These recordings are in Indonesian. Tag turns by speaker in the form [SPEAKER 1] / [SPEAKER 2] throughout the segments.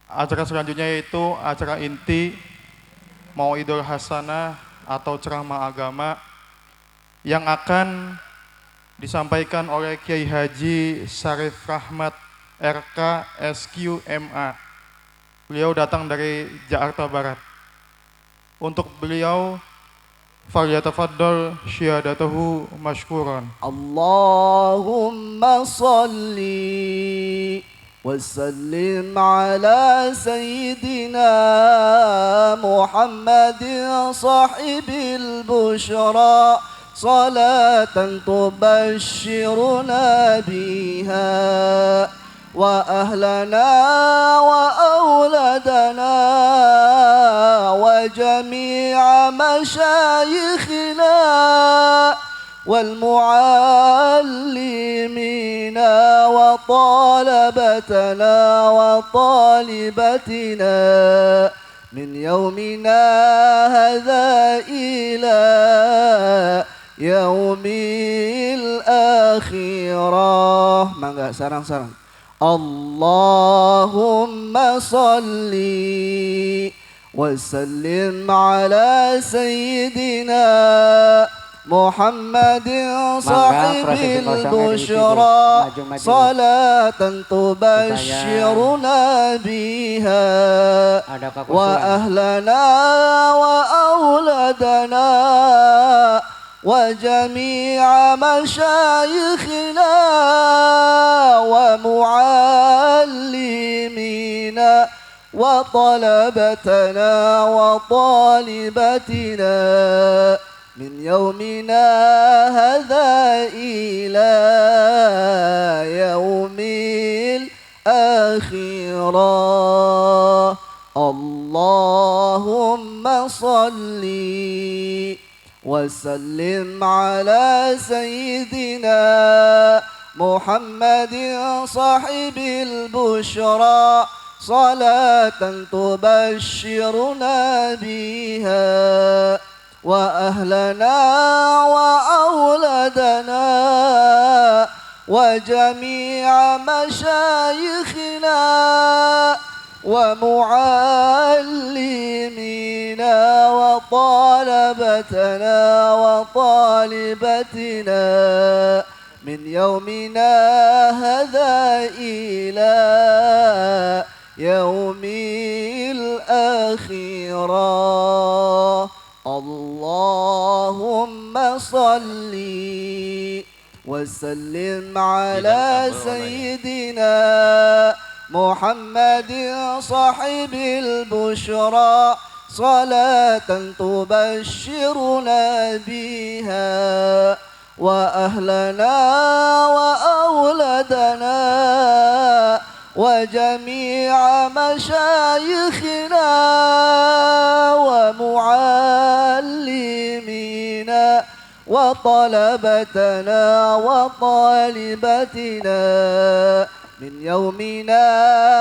[SPEAKER 1] Acara selanjutnya yaitu acara inti Mauidul Hasanah atau ceramah agama yang akan disampaikan oleh Kiai Haji Syarif Rahmat RK SQMA. Beliau datang dari Jakarta Barat. Untuk beliau, falyatafaddal syihadatuhu mashkuran.
[SPEAKER 2] Allahumma salli وسلم على سيدنا محمد صاحب البشرى صلاة تبشرنا بها وأهلنا وأولادنا وجميع مشايخنا والمعلمين وطالبتنا وطالبتنا من يومنا هذا إلى يوم الآخرة. Mangga sarang-sarang. Allahumma salli وسلم على سيدنا محمد صاحب البشرى صلاة تبشرنا بها وأهلنا وأولادنا وجميع مشايخنا ومعلمينا وطلبتنا وطالبتنا من يومنا هذا إلى يوم الآخرة. اللهم صل وسلم على سيدنا محمد صاحب البشرى صلاة تبشرنا بها وأهلنا وأولادنا وجميع مشايخنا ومعلمينا وطالبتنا وطالبتنا من يومنا هذا إلى يوم الآخرة. اللهم صل وسلم على سيدنا محمد صاحب البشرى صلاة تبشرنا بها وأهلنا وأولادنا وجميع مشايخنا ومعلمينا وطلبتنا وطالبتنا من يومنا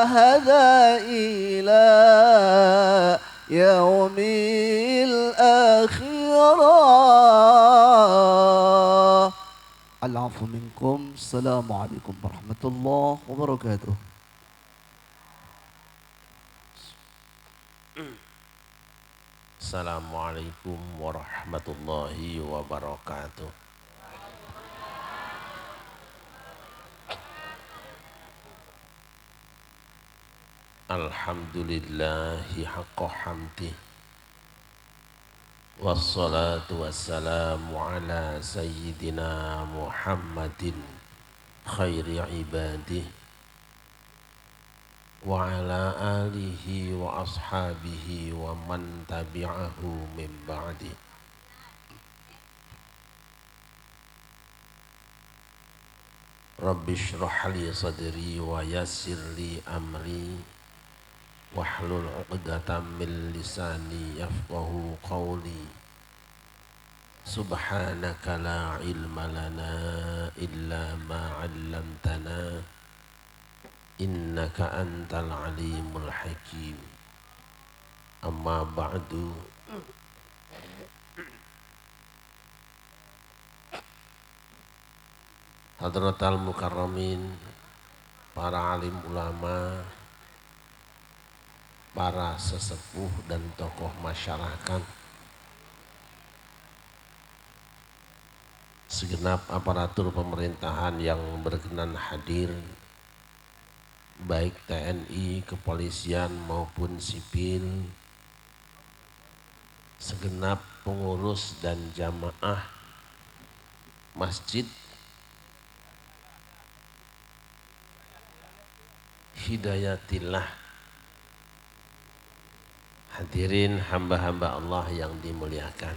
[SPEAKER 2] هذا إلى يوم الآخرة. العفو منكم. السلام عليكم ورحمة الله وبركاته.
[SPEAKER 3] Assalamualaikum warahmatullahi wabarakatuh. Alhamdulillahi haqqa hamdih. Wassalatu wassalamu ala sayyidina Muhammadin khairi ibadih wa ala alihi wa ashabihi wa man tabi'ahu min ba'di. Rabbi shrah li sadri wa yassir li amri wahlul 'uqdatam min lisani yafqahu qawli. Subhanaka la ilma lana illa ma 'allamtana innaka antal alimul hakim. Amma ba'du. Hadratal mukarramin, para alim ulama, para sesepuh dan tokoh masyarakat, segenap aparatur pemerintahan yang berkenan hadir, baik TNI, kepolisian maupun sipil, segenap pengurus dan jamaah masjid Hidayatillah, hadirin hamba-hamba Allah yang dimuliakan.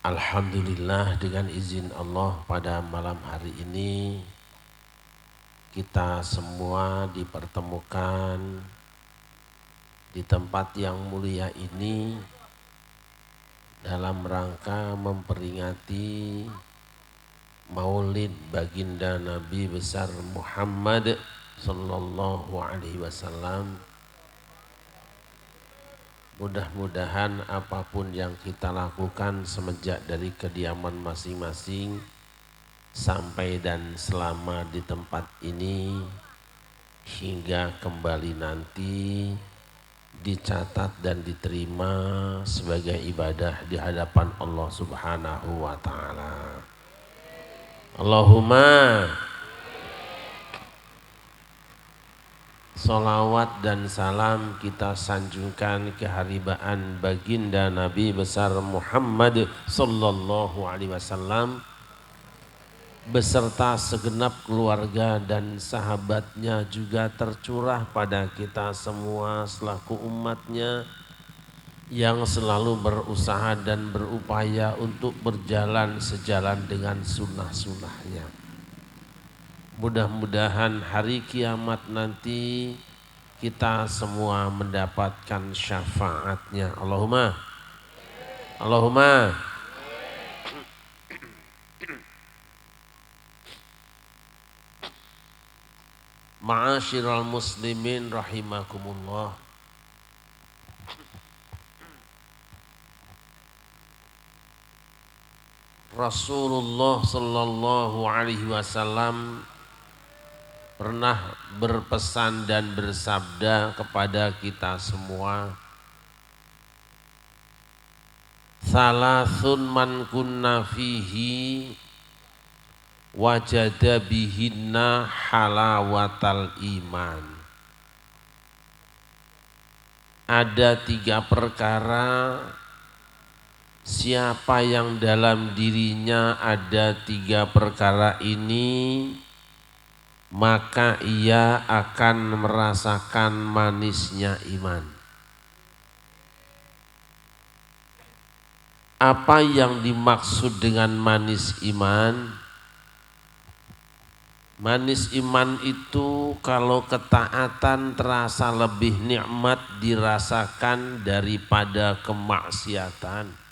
[SPEAKER 3] Alhamdulillah, dengan izin Allah pada malam hari ini kita semua dipertemukan di tempat yang mulia ini dalam rangka memperingati Maulid baginda Nabi besar Muhammad sallallahu alaihi wasallam. Mudah-mudahan apapun yang kita lakukan semenjak dari kediaman masing-masing sampai dan selama di tempat ini hingga kembali nanti dicatat dan diterima sebagai ibadah di hadapan Allah Subhanahu wa taala. Allahumma salawat dan salam kita sanjungkan keharibaan baginda Nabi besar Muhammad sallallahu alaihi wasallam beserta segenap keluarga dan sahabatnya, juga tercurah pada kita semua selaku umatnya yang selalu berusaha dan berupaya untuk berjalan sejalan dengan sunnah-sunnahnya. Mudah-mudahan hari kiamat nanti kita semua mendapatkan syafaatnya. Allahumma. Allahumma. Ma'asyiral muslimin rahimakumullah. Rasulullah sallallahu alaihi wasallam pernah berpesan dan bersabda kepada kita semua, salasun man kunna fihi wajada bihinna halawatal iman. Ada 3 perkara, siapa yang dalam dirinya ada 3 perkara ini, maka ia akan merasakan manisnya iman. Apa yang dimaksud dengan manis iman? Manis iman itu kalau ketaatan terasa lebih nikmat dirasakan daripada kemaksiatan.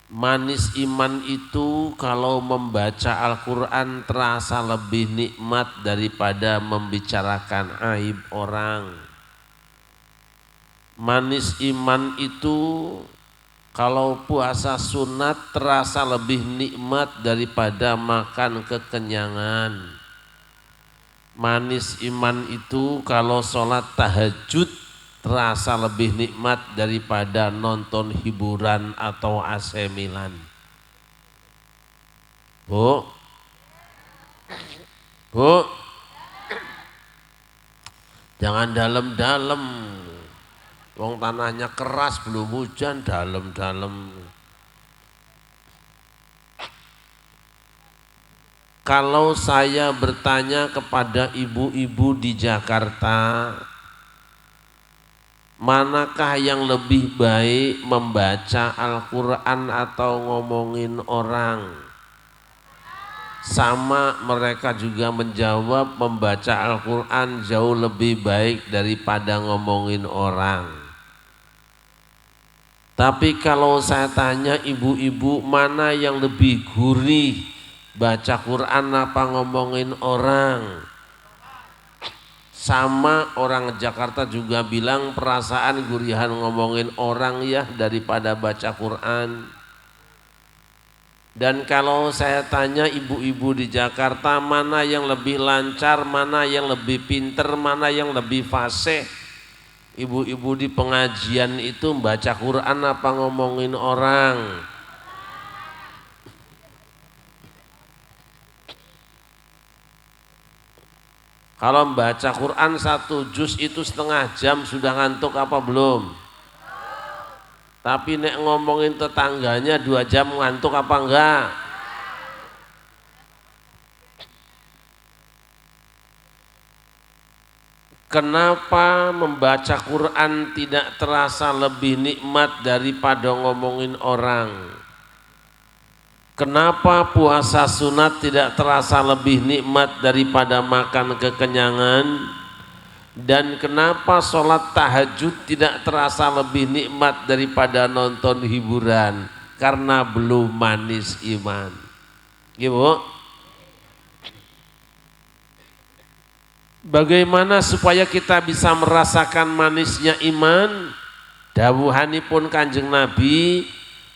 [SPEAKER 3] Manis iman itu kalau membaca Al-Quran terasa lebih nikmat daripada membicarakan aib orang. Manis iman itu kalau puasa sunat terasa lebih nikmat daripada makan kekenyangan. Manis iman itu kalau sholat tahajud terasa lebih nikmat daripada nonton hiburan atau AC Milan. Bu, jangan dalam-dalam. Wong tanahnya keras, belum hujan, dalam-dalam. Kalau saya bertanya kepada ibu-ibu di Jakarta, manakah yang lebih baik membaca Al-Quran atau ngomongin orang? Sama mereka juga menjawab membaca Al-Quran jauh lebih baik daripada ngomongin orang. Tapi kalau saya tanya ibu-ibu, mana yang lebih gurih, baca Quran apa ngomongin orang? Sama orang Jakarta juga bilang perasaan gurihan ngomongin orang ya daripada baca Quran. Dan kalau saya tanya ibu-ibu di Jakarta, mana yang lebih lancar, mana yang lebih pinter, mana yang lebih fasih? Ibu-ibu di pengajian itu baca Quran apa ngomongin orang? Kalau membaca Quran 1 juz itu setengah jam sudah ngantuk apa belum? Tapi nek ngomongin tetangganya 2 jam ngantuk apa enggak? Kenapa membaca Quran tidak terasa lebih nikmat daripada ngomongin orang? Kenapa puasa sunat tidak terasa lebih nikmat daripada makan kekenyangan? Dan kenapa sholat tahajud tidak terasa lebih nikmat daripada nonton hiburan? Karena belum manis iman. Ibu, bagaimana supaya kita bisa merasakan manisnya iman? Dawuhanipun Kanjeng Nabi,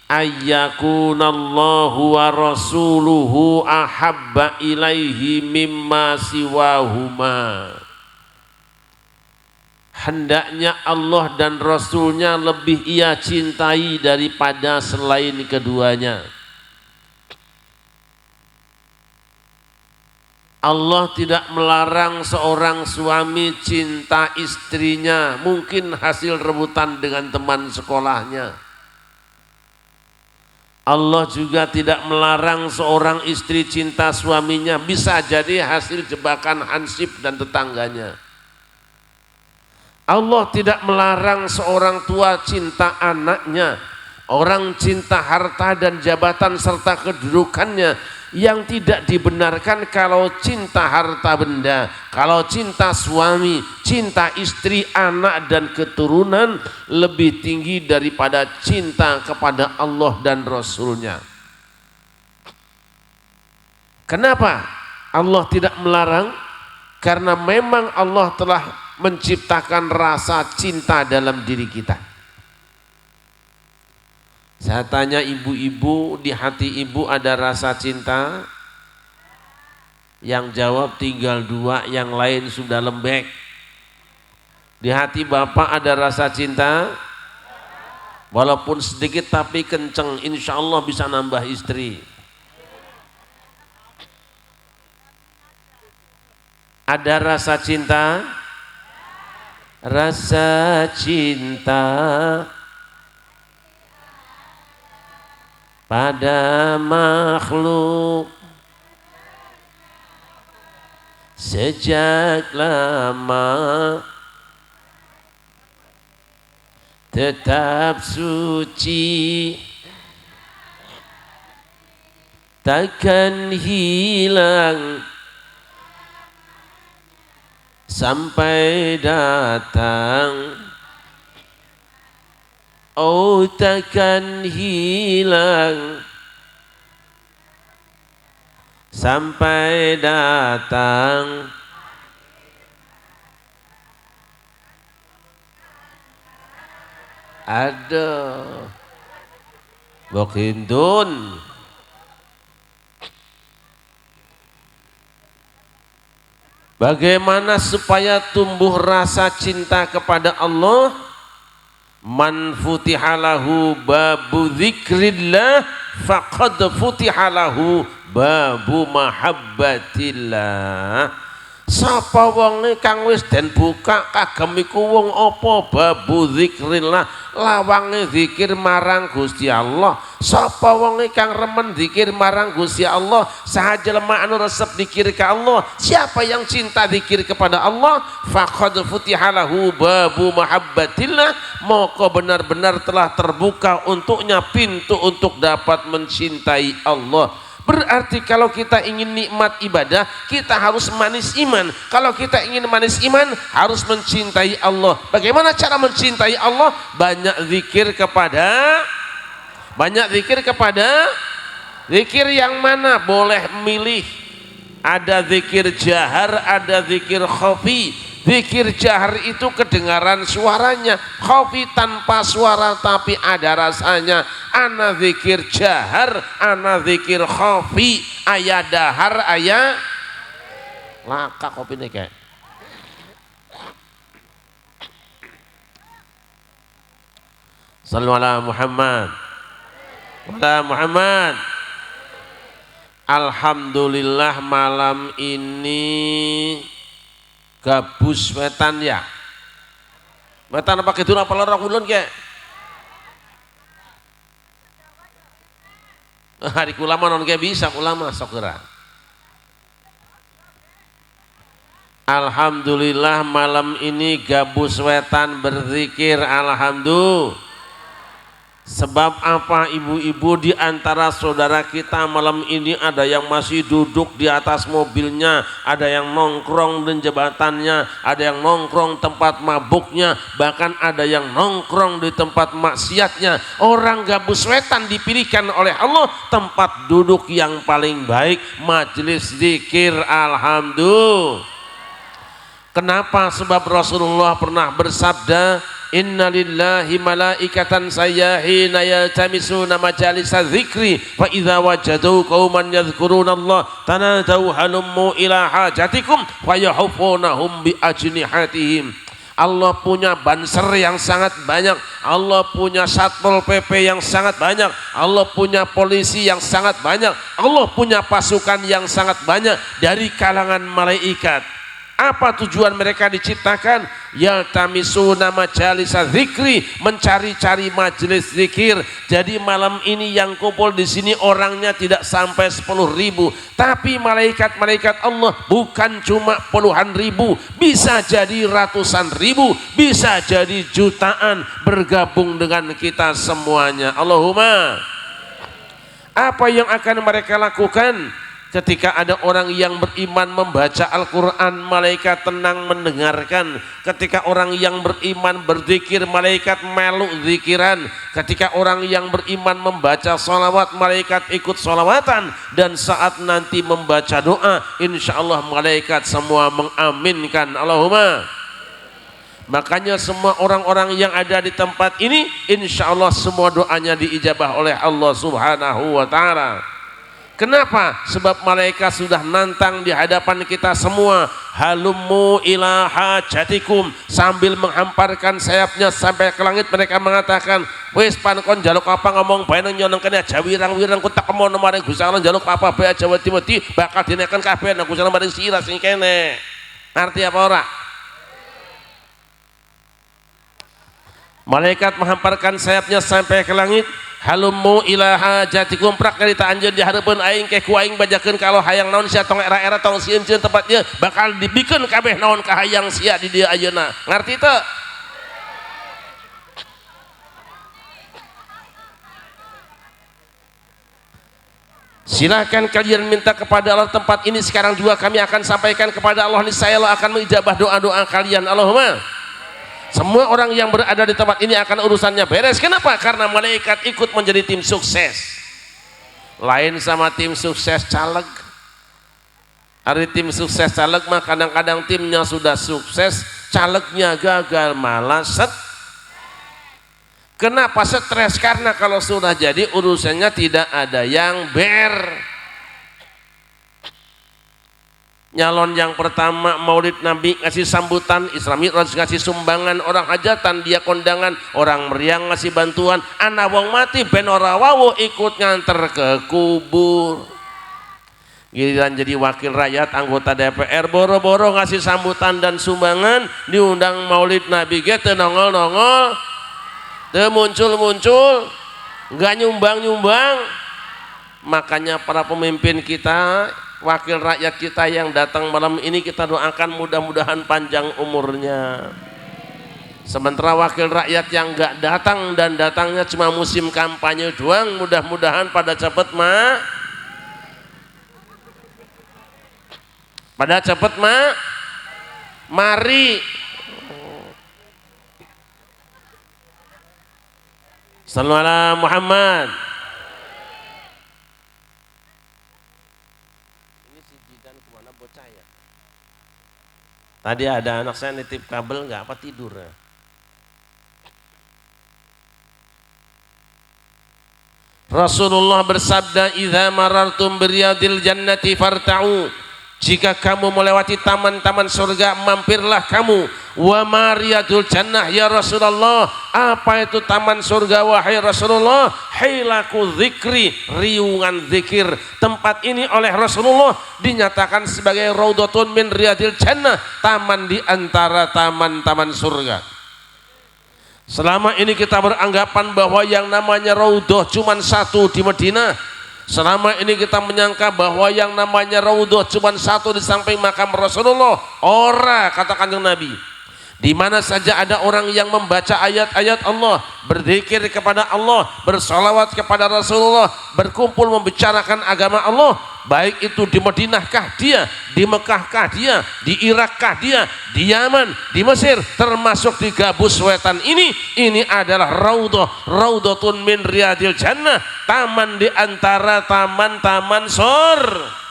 [SPEAKER 3] ayyakunallahu wa rasuluhu ahabba ilaihi mimma siwahuma. Hendaknya Allah dan Rasulnya lebih ia cintai daripada selain keduanya. Allah tidak melarang seorang suami cinta istrinya, mungkin hasil rebutan dengan teman sekolahnya. Allah juga tidak melarang seorang istri cinta suaminya, bisa jadi hasil jebakan hansip dan tetangganya. Allah tidak melarang seorang tua cinta anaknya, orang cinta harta dan jabatan serta kedudukannya, yang tidak dibenarkan kalau cinta harta benda, kalau cinta suami, cinta istri, anak dan keturunan lebih tinggi daripada cinta kepada Allah dan Rasulnya. Kenapa Allah tidak melarang? Karena memang Allah telah menciptakan rasa cinta dalam diri kita. Saya tanya ibu-ibu, di hati ibu ada rasa cinta? Yang jawab tinggal 2, yang lain sudah lembek. Di hati bapak ada rasa cinta? Walaupun sedikit tapi kenceng, insya Allah bisa nambah istri. Ada rasa cinta? Rasa cinta pada makhluk sejak lama tetap suci, takkan hilang sampai datang. Oh, takkan hilang sampai datang. Ada Bokintun. Bagaimana supaya tumbuh rasa cinta kepada Allah? Man futihalahu babu dzikrillah faqad futihalahu babu mahabbatillah. Sapa wonge kang wis den buka kagem iku wong apa? Babu dzikrillah, lawange zikir marang Gusti Allah. Sapa wonge kang remen zikir marang Gusti Allah, sahaja lemah anu resep zikir ke Allah. Siapa yang cinta zikir kepada Allah? Faqad futihalahu babu mahabbatillah, maka benar-benar telah terbuka untuknya pintu untuk dapat mencintai Allah. Berarti kalau kita ingin nikmat ibadah, kita harus manis iman. Kalau kita ingin manis iman, harus mencintai Allah. Bagaimana cara mencintai Allah? Banyak zikir kepada zikir yang mana? Boleh milih. Ada zikir jahar, ada zikir khafi. Zikir jahar itu kedengaran suaranya, khafi tanpa suara tapi ada rasanya. Ana zikir jahar, ana zikir khafi, aya dahar, aya laka kopi nih kayak. Sallu ala Muhammad. Ala Muhammad. Alhamdulillah malam ini gabus wetan ya. Wetan apa kidul apa lorong ulun ke? Hari ulama non ke bisa ulama sokera. Alhamdulillah malam ini gabus wetan berzikir alhamdulillah. Sebab apa ibu-ibu di antara saudara kita malam ini ada yang masih duduk di atas mobilnya, ada yang nongkrong di jebatannya, ada yang nongkrong tempat mabuknya, bahkan ada yang nongkrong di tempat maksiatnya. Orang gabus wetan dipilihkan oleh Allah tempat duduk yang paling baik, majelis zikir alhamdulillah. Kenapa? Sebab Rasulullah pernah bersabda, inna lillahi malaikatan sayyahina yaltamisuna majalisa dzikri fa idza wajadu qauman yadhkuruna Allah tanadau halummu ila hajatikum fayahufunahum bi ajnihatihim. Allah punya banser yang sangat banyak, Allah punya satpol PP yang sangat banyak, Allah punya polisi yang sangat banyak, Allah punya pasukan yang sangat banyak dari kalangan malaikat. Apa tujuan mereka diciptakan? Yaltamisuna majalisa dzikri, mencari-cari majelis zikir. Jadi malam ini yang kumpul di sini orangnya tidak sampai 10.000, tapi malaikat-malaikat Allah bukan cuma puluhan ribu, bisa jadi ratusan ribu, bisa jadi jutaan bergabung dengan kita semuanya. Allahumma. Apa yang akan mereka lakukan? Ketika ada orang yang beriman membaca Al-Quran, malaikat tenang mendengarkan. Ketika orang yang beriman berzikir, malaikat meluk zikiran. Ketika orang yang beriman membaca sholawat, malaikat ikut sholawatan. Dan saat nanti membaca doa, insya Allah malaikat semua mengaminkan. Allahumma. Makanya semua orang-orang yang ada di tempat ini, insya Allah semua doanya diijabah oleh Allah subhanahu wa ta'ala. Kenapa? Sebab malaikat sudah nantang di hadapan kita semua. Halummu ila hajatikum, sambil menghamparkan sayapnya sampai ke langit mereka mengatakan, wis pan kon jaluk apa ngomong bae nang nyonong kene aja wirang-wirang ku tak kemono maring Gusti Allah jaluk apa bae aja wedi-wedi bakal dineken kabeh nang Gusti Allah maring sira sing kene. Ngerti apa ora? Malaikat menghamparkan sayapnya sampai ke langit. Halummu ila hajatikum, prak cerita anjeun di hareupeun aing ke ku aing bajakeun kalau hayang naon sia tong era-era tong sieun-sieun tempatnya bakal dibikeun kabeh naon ka hayang sia di dieu ayeuna. Ngarti teu? Silahkan kalian minta kepada Allah tempat ini sekarang juga kami akan sampaikan kepada Allah, niscaya Allah akan mengijabah doa-doa kalian. Allahumma. Semua orang yang berada di tempat ini akan urusannya beres. Kenapa? Karena malaikat ikut menjadi tim sukses. Lain sama tim sukses caleg. Hari tim sukses caleg mah kadang-kadang timnya sudah sukses, calegnya gagal malah Kenapa stres? Karena kalau sudah jadi urusannya tidak ada yang Nyalon yang pertama maulid Nabi ngasih sambutan, Isra Mi'raj ngasih sumbangan, orang hajatan dia kondangan, orang meriang ngasih bantuan, anak wong mati ben ora wawo ikut nganter ke kubur. Giliran jadi wakil rakyat anggota DPR boro-boro ngasih sambutan dan sumbangan, diundang maulid Nabi ge teu nongol-nongol, teu muncul-muncul, enggak nyumbang-nyumbang. Makanya para pemimpin kita, wakil rakyat kita yang datang malam ini kita doakan mudah-mudahan panjang umurnya. Sementara wakil rakyat yang enggak datang dan datangnya cuma musim kampanye doang, mudah-mudahan pada cepet mari. Sallallahu alaihi Muhammad. Tadi ada anak saya nitip kabel nggak apa tidur ya. Rasulullah bersabda, "Idza marartum biryadil jannati farta'u." Jika kamu melewati taman-taman surga, mampirlah kamu. Wa mariyadul jannah ya Rasulullah. Apa itu taman surga wahai Rasulullah? Hilaku zikri, riungan zikir. Tempat ini oleh Rasulullah dinyatakan sebagai raudhatun min riyadil jannah, taman di antara taman-taman surga. Selama ini kita beranggapan bahwa yang namanya raudhah cuma satu di Madinah. Selama ini kita menyangka bahwa yang namanya raudhah cuma satu di samping makam Rasulullah. Ora, kata Kanjeng Nabi. Di mana saja ada orang yang membaca ayat-ayat Allah, berzikir kepada Allah, bersolawat kepada Rasulullah, berkumpul membicarakan agama Allah, baik itu di Madinahkah dia, di Mekahkah dia, di Irakkah dia, di Yaman, di Mesir, termasuk di Gabus Wetan ini adalah raudhatun min riyadil jannah, taman di antara taman-taman surga.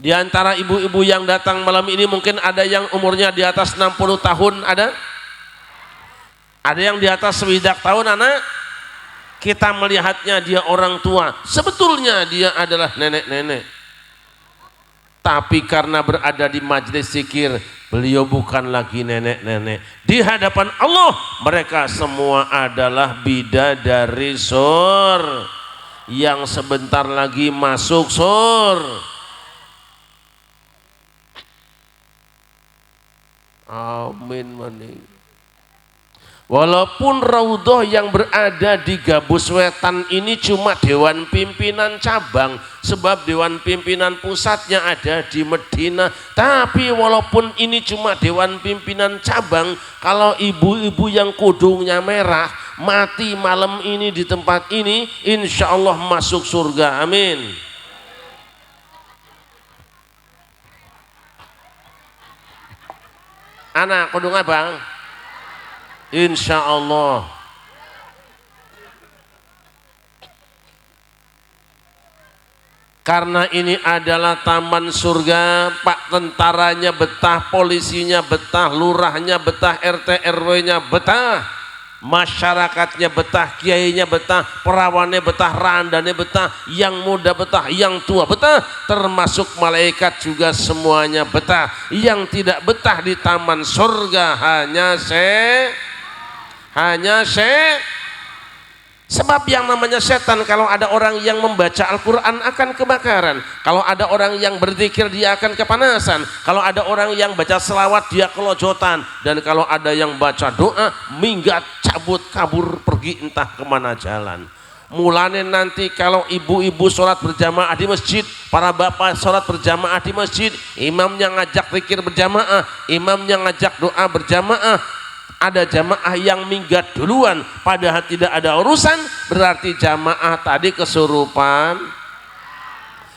[SPEAKER 3] Di antara ibu-ibu yang datang malam ini mungkin ada yang umurnya di atas 60 tahun, ada yang di atas 70 tahun, anak. Kita melihatnya dia orang tua, sebetulnya dia adalah nenek-nenek. Tapi karena berada di majelis zikir, beliau bukan lagi nenek-nenek. Di hadapan Allah, mereka semua adalah bidadari sur yang sebentar lagi masuk sur. Amin maning. Walaupun raudhah yang berada di Gabus Wetan ini cuma dewan pimpinan cabang, sebab dewan pimpinan pusatnya ada di Madinah. Tapi walaupun ini cuma dewan pimpinan cabang, kalau ibu-ibu yang kudungnya merah mati malam ini di tempat ini, insya Allah masuk surga. Amin. Anak kudung abang, insya Allah. Karena ini adalah taman surga, Pak tentaranya betah, polisinya betah, lurahnya betah, RT RW-nya betah, masyarakatnya betah, kiainya betah, perawannya betah, randannya betah, yang muda betah, yang tua betah, termasuk malaikat juga semuanya betah. Yang tidak betah di taman surga hanya sebab yang namanya setan. Kalau ada orang yang membaca Al-Quran akan kebakaran, kalau ada orang yang berzikir dia akan kepanasan, kalau ada orang yang baca selawat dia kelojotan, dan kalau ada yang baca doa minggat, cabut, kabur, pergi entah kemana jalan. Mulane nanti kalau ibu-ibu sholat berjamaah di masjid, para bapak sholat berjamaah di masjid, imamnya ngajak zikir berjamaah, imamnya ngajak doa berjamaah, ada jamaah yang minggat duluan padahal tidak ada urusan, berarti jamaah tadi kesurupan.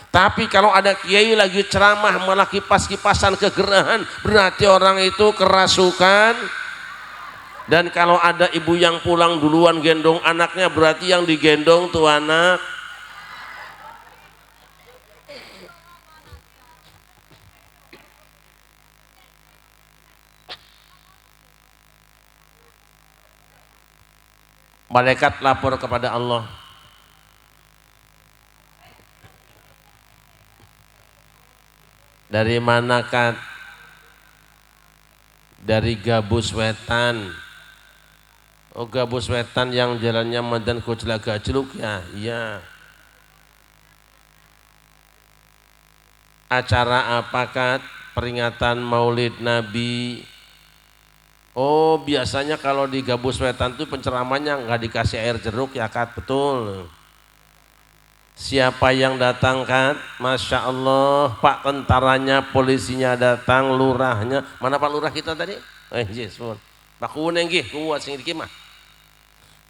[SPEAKER 3] Tapi kalau ada kiai lagi ceramah malah kipas-kipasan kegerahan, berarti orang itu kerasukan. Dan kalau ada ibu yang pulang duluan gendong anaknya, berarti yang digendong tuh anak. Malaikat lapor kepada Allah, dari manakah? Dari Gabus Wetan. Oh, Gabus Wetan yang jalannya Medan Kocelaga Celuk ya? Iya. Acara apakah? Peringatan Maulid Nabi. Oh, biasanya kalau di Gabus Wetan itu penceramanya nggak dikasih air jeruk ya Kat, betul. Siapa yang datang Kat? Masya Allah, Pak tentaranya, polisinya datang, lurahnya. Mana Pak lurah kita tadi? Yes, Pak Kuning gih, kuat sing iki mah.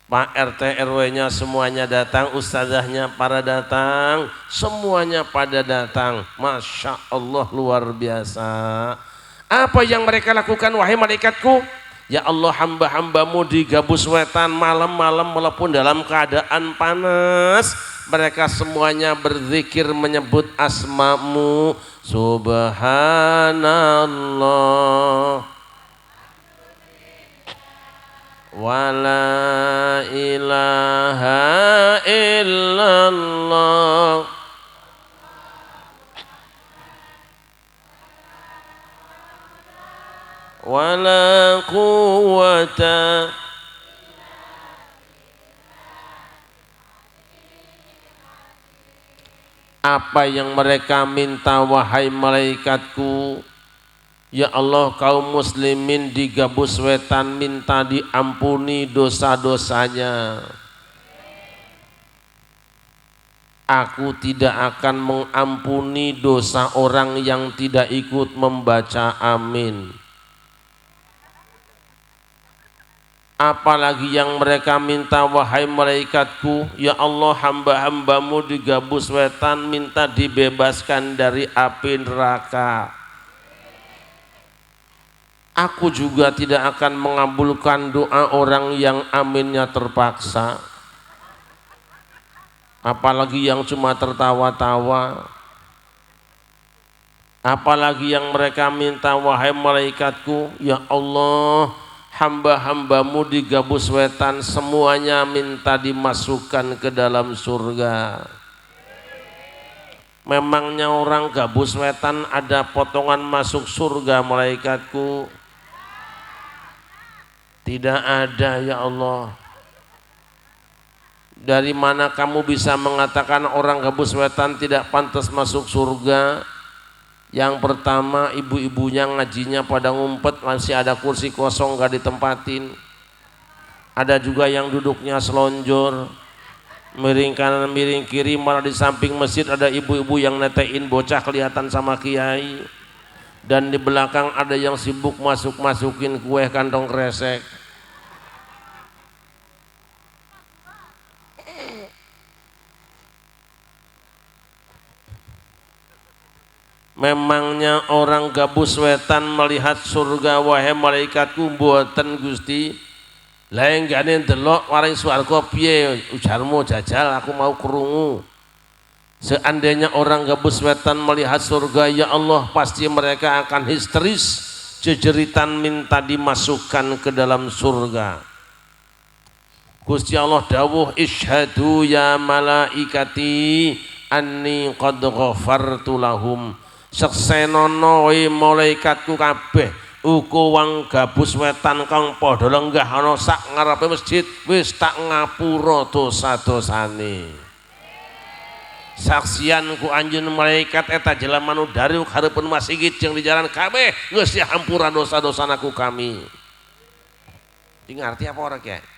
[SPEAKER 3] Pak RT RW-nya semuanya datang, ustazahnya pada datang, semuanya pada datang. Masya Allah, luar biasa. Apa yang mereka lakukan wahai malaikatku? Ya Allah, hamba-hambamu di Gabus Wetan malam-malam walaupun dalam keadaan panas, mereka semuanya berzikir menyebut asma-Mu. Subhanallah wa la ilaha illallah wa la quwwata apa yang mereka minta wahai malaikatku. Ya Allah, kaum muslimin di Gabus Wetan minta diampuni dosa-dosanya. Aku tidak akan mengampuni dosa orang yang tidak ikut membaca amin. Apalagi yang mereka minta wahai malaikatku, ya Allah, hamba-hambamu di Gabus Wetan minta dibebaskan dari api neraka. Aku juga tidak akan mengabulkan doa orang yang aminnya terpaksa, apalagi yang cuma tertawa-tawa. Apalagi yang mereka minta wahai malaikatku, ya Allah, hamba-hambamu di Gabus Wetan semuanya minta dimasukkan ke dalam surga. Memangnya orang Gabus Wetan ada potongan masuk surga malaikatku? Tidak ada ya Allah. Dari mana kamu bisa mengatakan orang Gabus Wetan tidak pantas masuk surga? Yang pertama, ibu-ibunya ngajinya pada ngumpet, masih ada kursi kosong gak ditempatin. Ada juga yang duduknya selonjor, miring kanan miring kiri, malah di samping masjid ada ibu-ibu yang netein bocah kelihatan sama kiai. Dan di belakang ada yang sibuk masukin kue kantong kresek. Memangnya orang Gabus Wetan melihat surga wahai malaikatku mboten Gusti? Lain gane ndelok waring swarga piye ujarmu jajal aku mau krungu. Seandainya orang Gabus Wetan melihat surga, ya Allah, pasti mereka akan histeris, jejeritan minta dimasukkan ke dalam surga. Gusti Allah dawuh, isyhadu ya malaikati anni qad ghafartu lahum. Seksenono malaikatku kabeh uku wong Gabus Wetan kang padha lenggah ana sak ngarepe masjid wis tak ngapura dosa-dosane. Saksian ku anjeun malaikat eta jelema nu dari hareupeun masjid jeung di jalan kabeh geus dihampura dosa-dosanaku kami. Ini ngerti apa ora Kyai?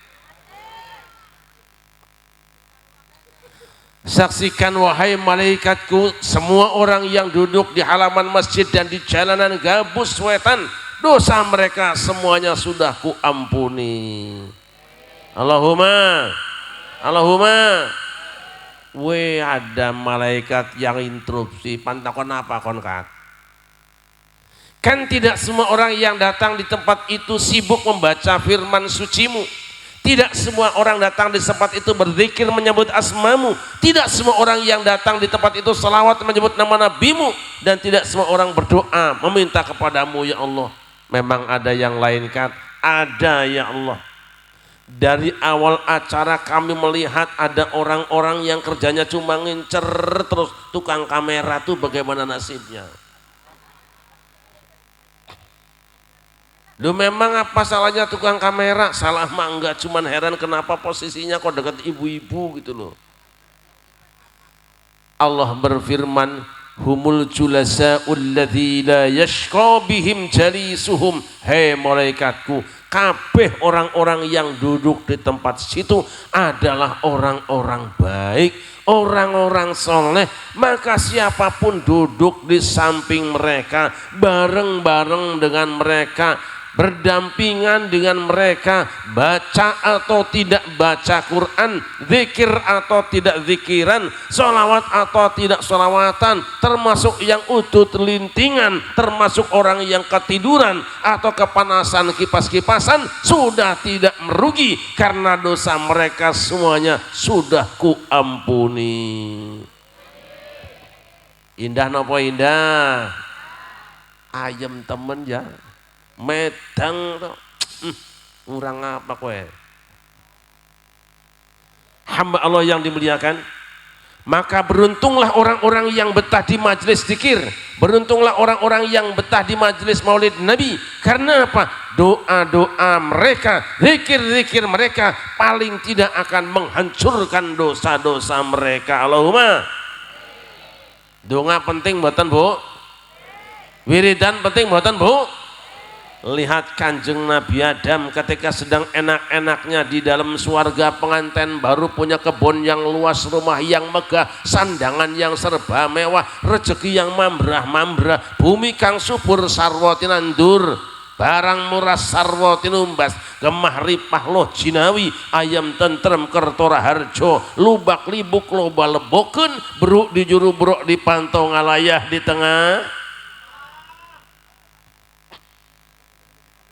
[SPEAKER 3] Saksikan wahai malaikatku, semua orang yang duduk di halaman masjid dan di jalanan Gabus Wetan, dosa mereka semuanya sudah kuampuni. Allahumma we ada malaikat yang interupsi, pantakon apa kon Kak? Kan tidak semua orang yang datang di tempat itu sibuk membaca firman sucimu. Tidak semua orang datang di tempat itu berzikir menyebut asmamu. Tidak semua orang yang datang di tempat itu selawat menyebut nama nabimu. Dan tidak semua orang berdoa meminta kepadamu ya Allah. Memang ada yang lain kan? Ada ya Allah. Dari awal acara kami melihat ada orang-orang yang kerjanya cuma ngincer terus tukang kamera tuh bagaimana nasibnya. Lu memang apa salahnya tukang kamera? Salah mah enggak, cuman heran kenapa posisinya kok dekat ibu-ibu gitu loh. Allah berfirman, humul julasa'ul ladzi la yashqa bihim jalisuhum. Hei malaikatku, kabeh orang-orang yang duduk di tempat situ adalah orang-orang baik, orang-orang soleh. Maka siapapun duduk di samping mereka, bareng-bareng dengan mereka, berdampingan dengan mereka, baca atau tidak baca Quran, zikir atau tidak zikiran, sholawat atau tidak sholawatan, termasuk yang udut lintingan, termasuk orang yang ketiduran atau kepanasan kipas-kipasan, sudah tidak merugi karena dosa mereka semuanya sudah kuampuni. Indah nopo indah? Ayam temen ya, medang tuh, ngurang apa kowe? Hamba Allah yang dimuliakan, maka beruntunglah orang-orang yang betah di majelis zikir, beruntunglah orang-orang yang betah di majelis maulid Nabi. Karena apa? Doa-doa mereka, zikir-zikir mereka paling tidak akan menghancurkan dosa-dosa mereka. Allahumma. Doa penting mboten Bu? Wiridan penting mboten Bu? Lihat Kanjeng Nabi Adam ketika sedang enak-enaknya di dalam surga pengantin baru, punya kebun yang luas, rumah yang megah, sandangan yang serba mewah, rezeki yang mambrah-mambrah, bumi kang subur sarwa tinandur, barang murah sarwa tinumbas, gemah ripah loh jinawi, ayam tentrem kertora harjo, lubak libuk loba leboken, beruk di juru brok di pantau ngalayah di tengah,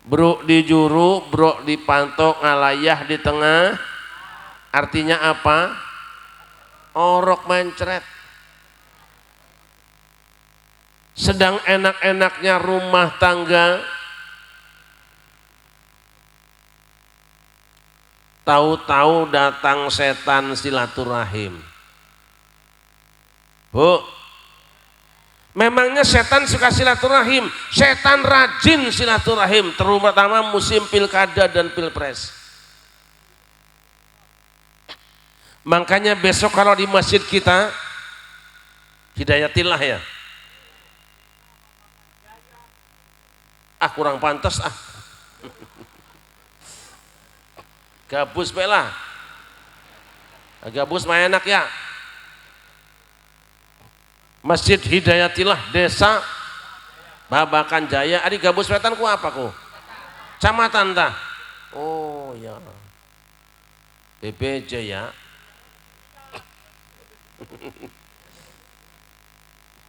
[SPEAKER 3] bruk di juru brok di pantau ngalayah di tengah. Artinya apa? Orok mencret. Sedang enak-enaknya rumah tangga, tahu-tahu datang setan silaturahim. Bu, memangnya setan suka silaturahim? Setan rajin silaturahim, terutama musim pilkada dan pilpres. Makanya besok kalau di masjid kita, hidayatillah ya. Kurang pantas gabus bela, gabus mah enak ya. Masjid Hidayatillah desa Babakan Jaya, adi gabus wetan ku apa ku? Camatan tah. Oh ya. BPJ ya.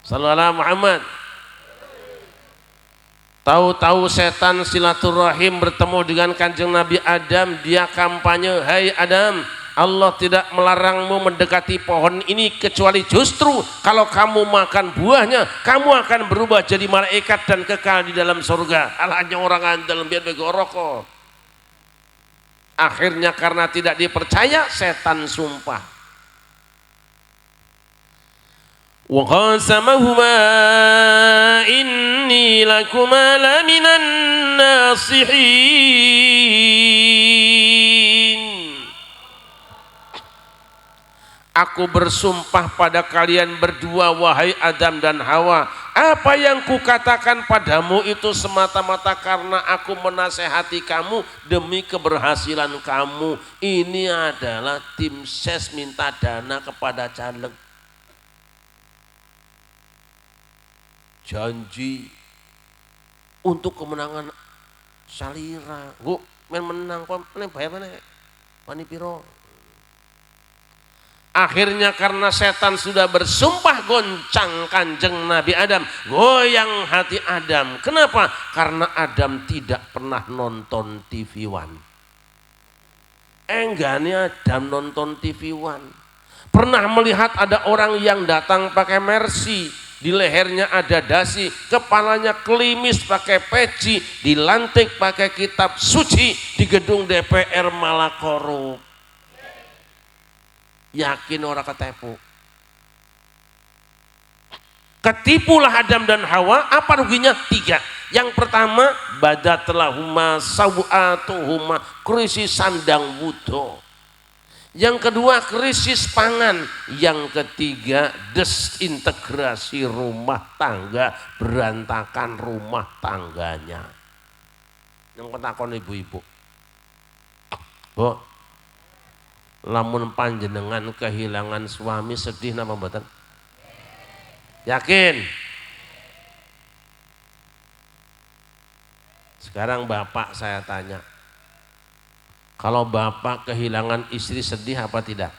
[SPEAKER 3] Sallallahu Muhammad. Tahu-tahu setan silaturahim bertemu dengan Kanjeng Nabi Adam, dia kampanye, "Hai Adam, Allah tidak melarangmu mendekati pohon ini kecuali justru kalau kamu makan buahnya kamu akan berubah jadi malaikat dan kekal di dalam surga." Alahnya orang andal biar begoroko. Akhirnya karena tidak dipercaya, setan sumpah. Wa qasamahuma inni lakuma laminan nasihin. Aku bersumpah pada kalian berdua, wahai Adam dan Hawa, apa yang kukatakan padamu itu semata-mata karena aku menasehati kamu demi keberhasilan kamu. Ini adalah tim ses minta dana kepada caleg. Janji untuk kemenangan salira. Gue menang kok, bayar mana? Pani piro? Akhirnya karena setan sudah bersumpah, goncang Kanjeng Nabi Adam, goyang hati Adam. Kenapa? Karena Adam tidak pernah nonton TV One. Enggaknya Adam nonton TV One. Pernah melihat ada orang yang datang pakai Mercy, di lehernya ada dasi, kepalanya klimis pakai peci, dilantik pakai kitab suci, di gedung DPR malah korup. Yakin orang ketipu? Ketipulah Adam dan Hawa. Apa ruginya? 3. Yang pertama, badatlahuma sawatuhuma, krisis sandang wudo. Yang kedua, krisis pangan. Yang ketiga, desintegrasi rumah tangga, berantakan rumah tangganya. Yang petakon ibu-ibu, Bu, lamun panjenengan kehilangan suami sedih napa mboten? Yakin? Sekarang bapak saya tanya, kalau bapak kehilangan istri sedih apa tidak?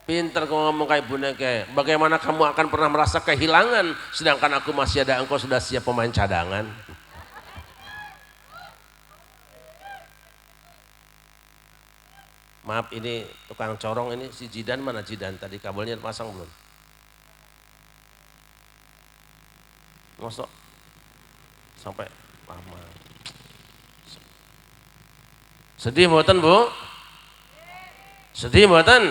[SPEAKER 3] Pinter kau ngomong kayak boneka. Bagaimana kamu akan pernah merasa kehilangan sedangkan aku masih ada, engkau sudah siap pemain cadangan. Maaf, ini tukang corong ini si Jidan, mana Jidan? Tadi kabelnya pasang belum? Ngosok sampai lama. Sedih mboten, Bu? Sedih mboten?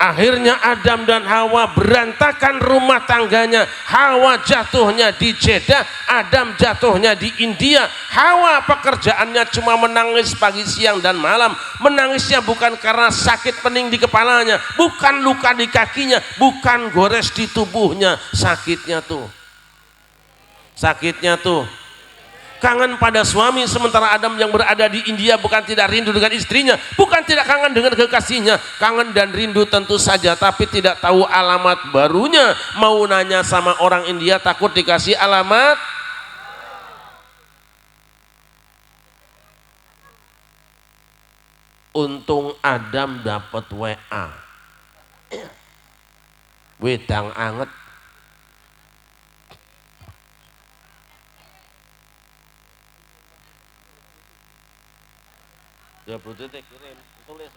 [SPEAKER 3] Akhirnya Adam dan Hawa berantakan rumah tangganya. Hawa jatuhnya di Jeddah, Adam jatuhnya di India. Hawa pekerjaannya cuma menangis pagi, siang, dan malam. Menangisnya bukan karena sakit pening di kepalanya, bukan luka di kakinya, bukan gores di tubuhnya. Sakitnya tuh kangen pada suami, sementara Adam yang berada di India bukan tidak rindu dengan istrinya, bukan tidak kangen dengan kekasihnya, kangen dan rindu tentu saja, tapi tidak tahu alamat barunya. Mau nanya sama orang India takut dikasih alamat. Untung Adam dapat WA, wedang anget. Ya detik kirim, tulis.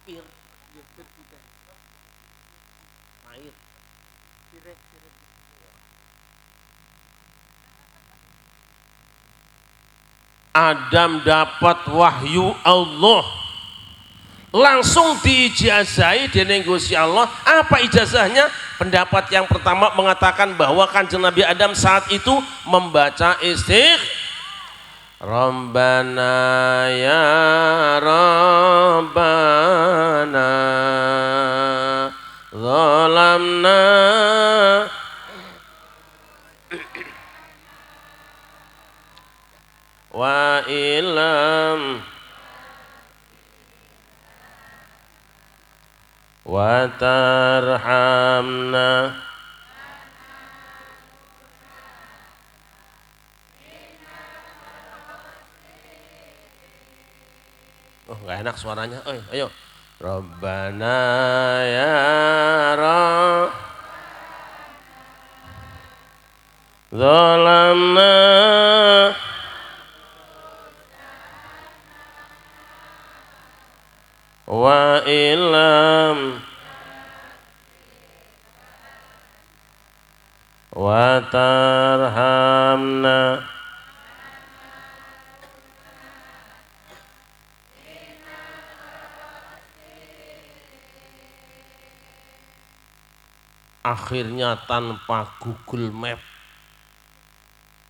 [SPEAKER 3] Pir, air. Adam dapat wahyu Allah, langsung diijazahi dening Gusti Allah. Apa ijazahnya? Pendapat yang pertama mengatakan bahwa Kanjeng Nabi Adam saat itu membaca Rabbana ya Rabbana zalamna wa ilam wa tarhamna nggak enak suaranya. Ayo Rabbana ya Rabb zalamna wa ilam wa tarhamna akhirnya tanpa Google Map,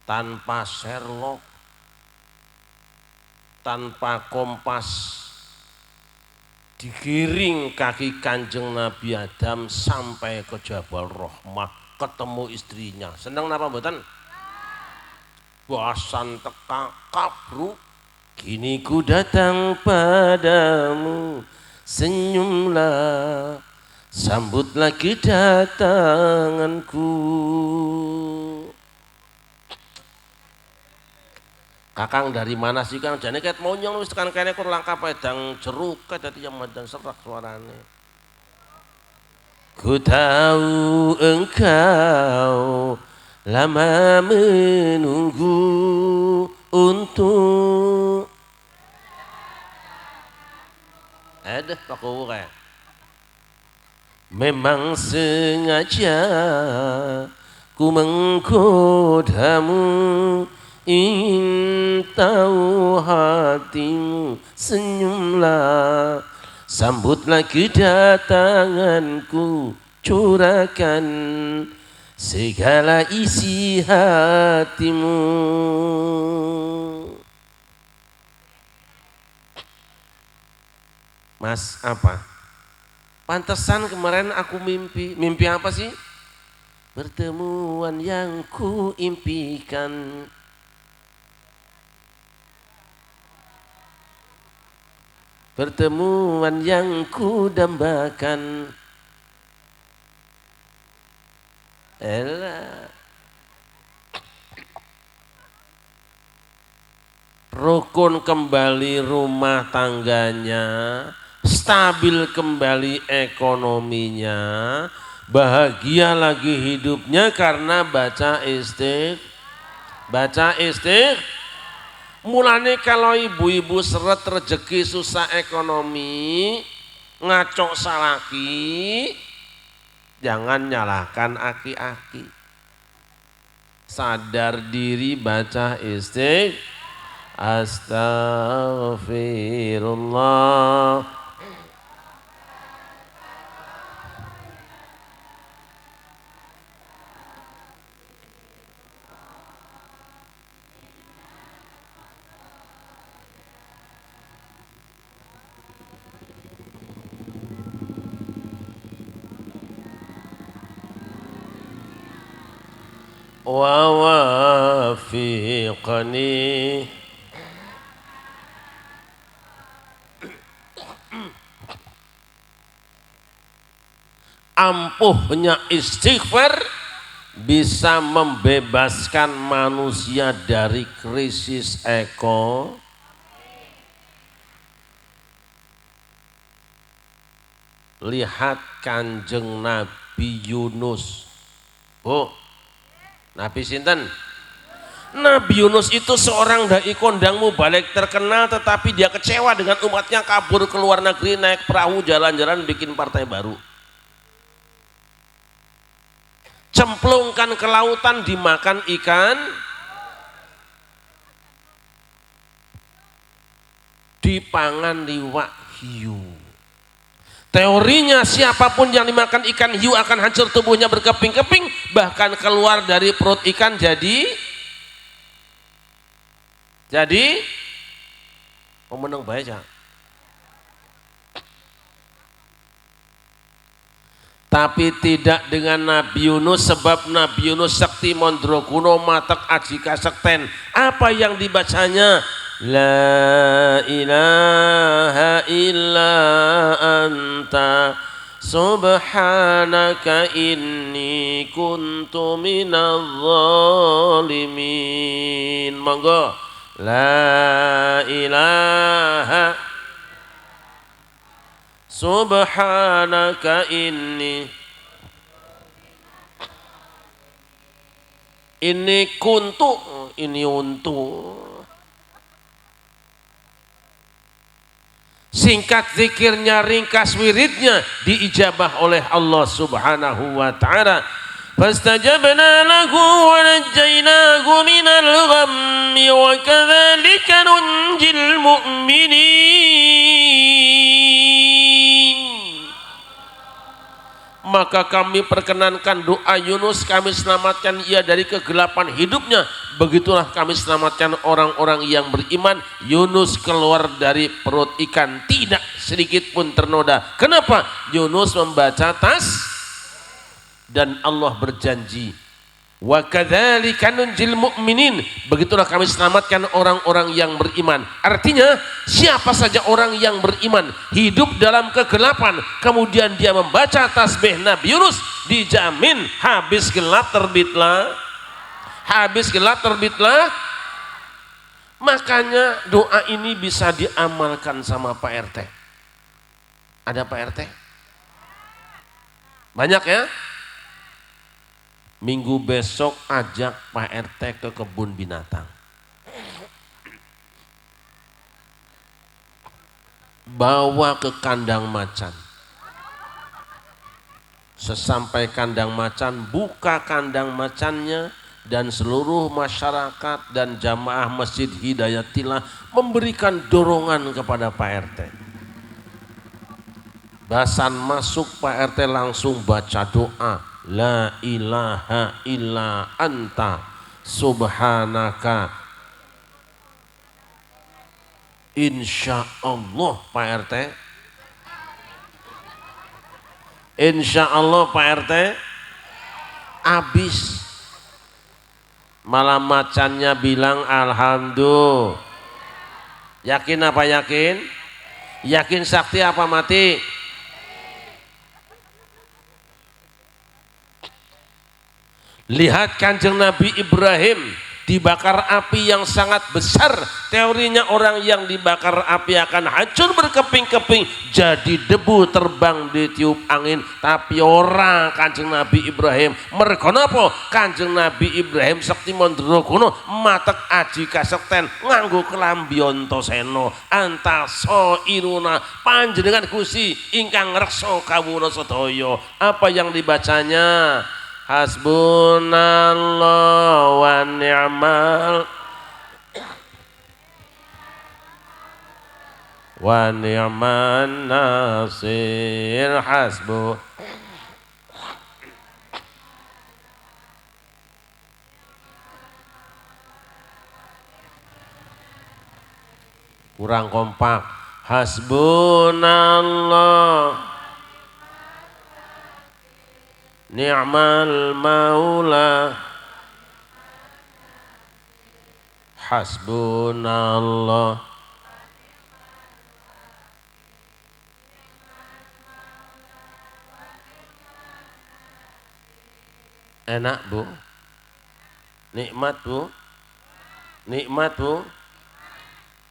[SPEAKER 3] tanpa Sherlock, tanpa kompas, digiring kaki Kanjeng Nabi Adam sampai ke Jabal Rahmah, ketemu istrinya. Seneng napa mboten? Bosan teka kabru, kini ku datang padamu, senyumlah, sambutlah kedatanganku. Kakang dari mana sih Kang? Jane ket monyong wis tekan kene kur langka pedang jeruk dadi yang madan serak suarane. Ku tahu engkau lama menunggu untuk Pak Uwe. Memang sengaja ku menggodamu, ingin tahu hatimu, senyumlah, sambutlah kedatanganku, curahkan segala isi hatimu. Mas, apa? Pantesan kemarin aku mimpi apa sih? pertemuan yang ku impikan. Pertemuan yang ku dambakan. Elah. Rukun kembali rumah tangganya, stabil kembali ekonominya, bahagia lagi hidupnya karena baca mulane kalau ibu-ibu seret rezeki susah ekonomi ngaco salaki, jangan nyalahkan aki-aki, sadar diri baca Astaghfirullah. Wa wafiqani ampuhnya istighfar bisa membebaskan manusia dari krisis Lihat Kanjeng Nabi Yunus. Nabi sinten? Nabi Yunus itu seorang dai kondang mubalik terkenal, tetapi dia kecewa dengan umatnya, kabur ke luar negeri, naik perahu jalan-jalan bikin partai baru. Cemplungkan ke lautan, dimakan ikan, dipangan liwak hiu. Teorinya siapapun yang dimakan ikan hiu akan hancur tubuhnya berkeping-keping, bahkan keluar dari perut ikan jadi pemenang baca. Tapi tidak dengan Nabi Yunus, sebab Nabi Yunus sakti mondro kuno matek aji kasekten. Apa yang dibacanya? La ilaha illa anta subhanaka inni kuntu minadh zalimin. Monggo. La ilaha subhanaka inni kuntu, ini untuk singkat zikirnya, ringkas wiridnya, diijabah oleh Allah Subhanahu wa ta'ala. Fastajabna lahu wa najjaynahu minal ghammi wa kadzalika nunjil mu'minin. Maka kami perkenankan doa Yunus, kami selamatkan ia dari kegelapan hidupnya. Begitulah kami selamatkan orang-orang yang beriman. Yunus keluar dari perut ikan tidak sedikit pun ternoda. Kenapa? Yunus membaca dan Allah berjanji, wa kadzalika nunjil mu'minin, begitulah kami selamatkan orang-orang yang beriman. Artinya siapa saja orang yang beriman hidup dalam kegelapan kemudian dia membaca tasbih Nabi Yunus, dijamin habis gelap terbitlah. Makanya doa ini bisa diamalkan sama Pak RT. Ada Pak RT? Banyak ya? Minggu besok ajak Pak RT ke kebun binatang. Bawa ke kandang macan. Sesampai kandang macan, buka kandang macannya, dan seluruh masyarakat dan jamaah Masjid Hidayatillah memberikan dorongan kepada Pak RT. Basan masuk, Pak RT langsung baca doa. La ilaha illa anta subhanaka. Insya Allah Pak RT. Insya Allah Pak RT. habis. Malah macannya bilang alhamdulillah. Yakin apa yakin? Yakin sakti apa mati? Lihat Kanjeng Nabi Ibrahim dibakar api yang sangat besar. Teorinya orang yang dibakar api akan hancur berkeping-keping, jadi debu terbang ditiup angin. Tapi orang Kanjeng Nabi Ibrahim mergo napa? Kanjeng Nabi Ibrahim sekti mandra kuno matek aji kasekten nganggo klambi Antasena antasa iruna panjenengan Gusti ingkang ngreksa kawula sedaya. Apa yang dibacanya? Hasbunallah wa ni'man nasir. Hasbu kurang kompak. Hasbunallah ni'mal maula hasbunallah. Enak bu, nikmat bu, nikmat bu.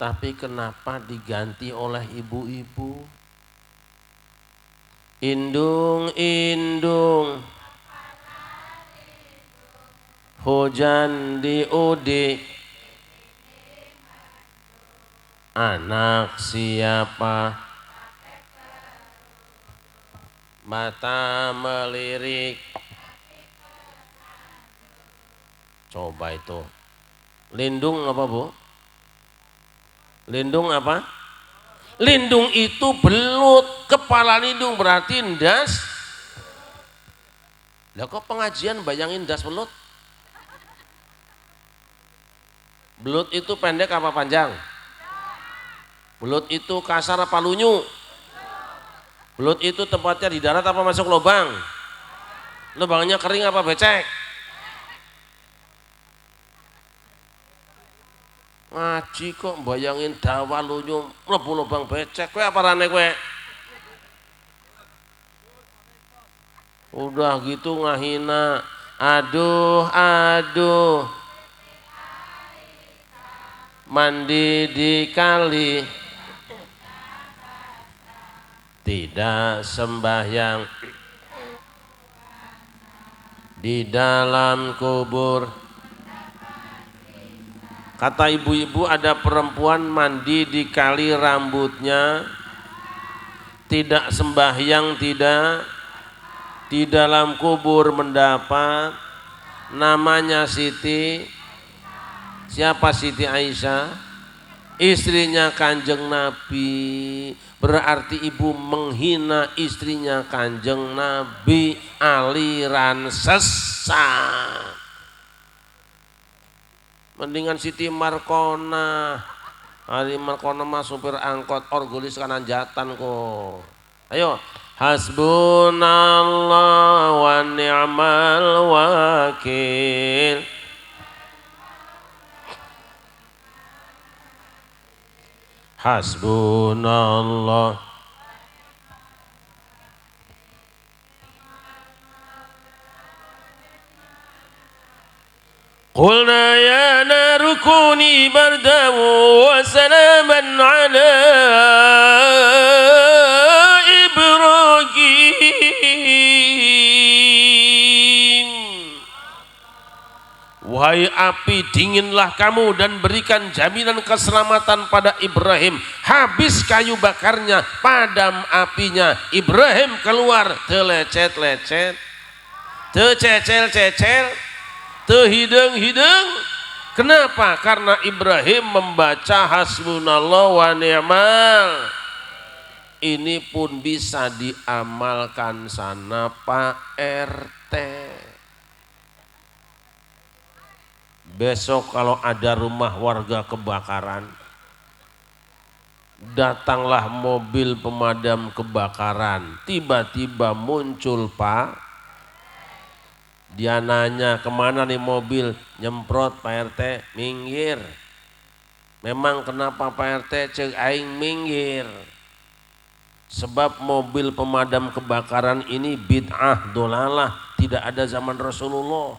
[SPEAKER 3] Tapi kenapa diganti oleh ibu-ibu? Indung indung hujan diudik, anak siapa mata melirik. Coba itu lindung apa bu? Lindung apa? Lindung itu belut, kepala lindung berarti ndas. Lah kok pengajian bayangin ndas belut? Belut itu pendek apa panjang? Belut itu kasar apa lunyu? Belut itu tempatnya di darat apa masuk lubang? Lubangnya kering apa becek? Ngaji kok bayangin dawa lunyu mlebu lubang becek. Kowe apa rane kowe? Udah gitu ngahina. Aduh aduh mandi di kali tidak sembahyang di dalam kubur. Kata ibu-ibu ada perempuan mandi di kali rambutnya tidak sembahyang, tidak di dalam kubur mendapat. Namanya Siti. Siapa Siti Aisyah? Istrinya Kanjeng Nabi. Berarti ibu menghina istrinya Kanjeng Nabi, aliran sesat. Mendingan Siti Markona. Hari Markona mah supir angkot orgulis kanan jatan kok. Ayo, hasbunallah wa ni'mal wakil. Hasbunallah. Qulna ya naru kuni bardan wa salaman ala Ibrahim. Wahai api, dinginlah kamu dan berikan jaminan keselamatan pada Ibrahim. Habis kayu bakarnya, padam apinya. Ibrahim keluar, telecet-lecet, tececel-cecel, tehideng-hideng. Kenapa? Karena Ibrahim membaca hasbunallah wa ni'mal. Ini pun bisa diamalkan sana Pak RT. Besok kalau ada rumah warga kebakaran, datanglah mobil pemadam kebakaran. Tiba-tiba muncul Pak, Dia nanya kemana nih mobil, nyemprot Pak RT, minggir. Memang kenapa Pak RT, cek aing minggir. Sebab mobil pemadam kebakaran ini bid'ah dolalah, tidak ada zaman Rasulullah.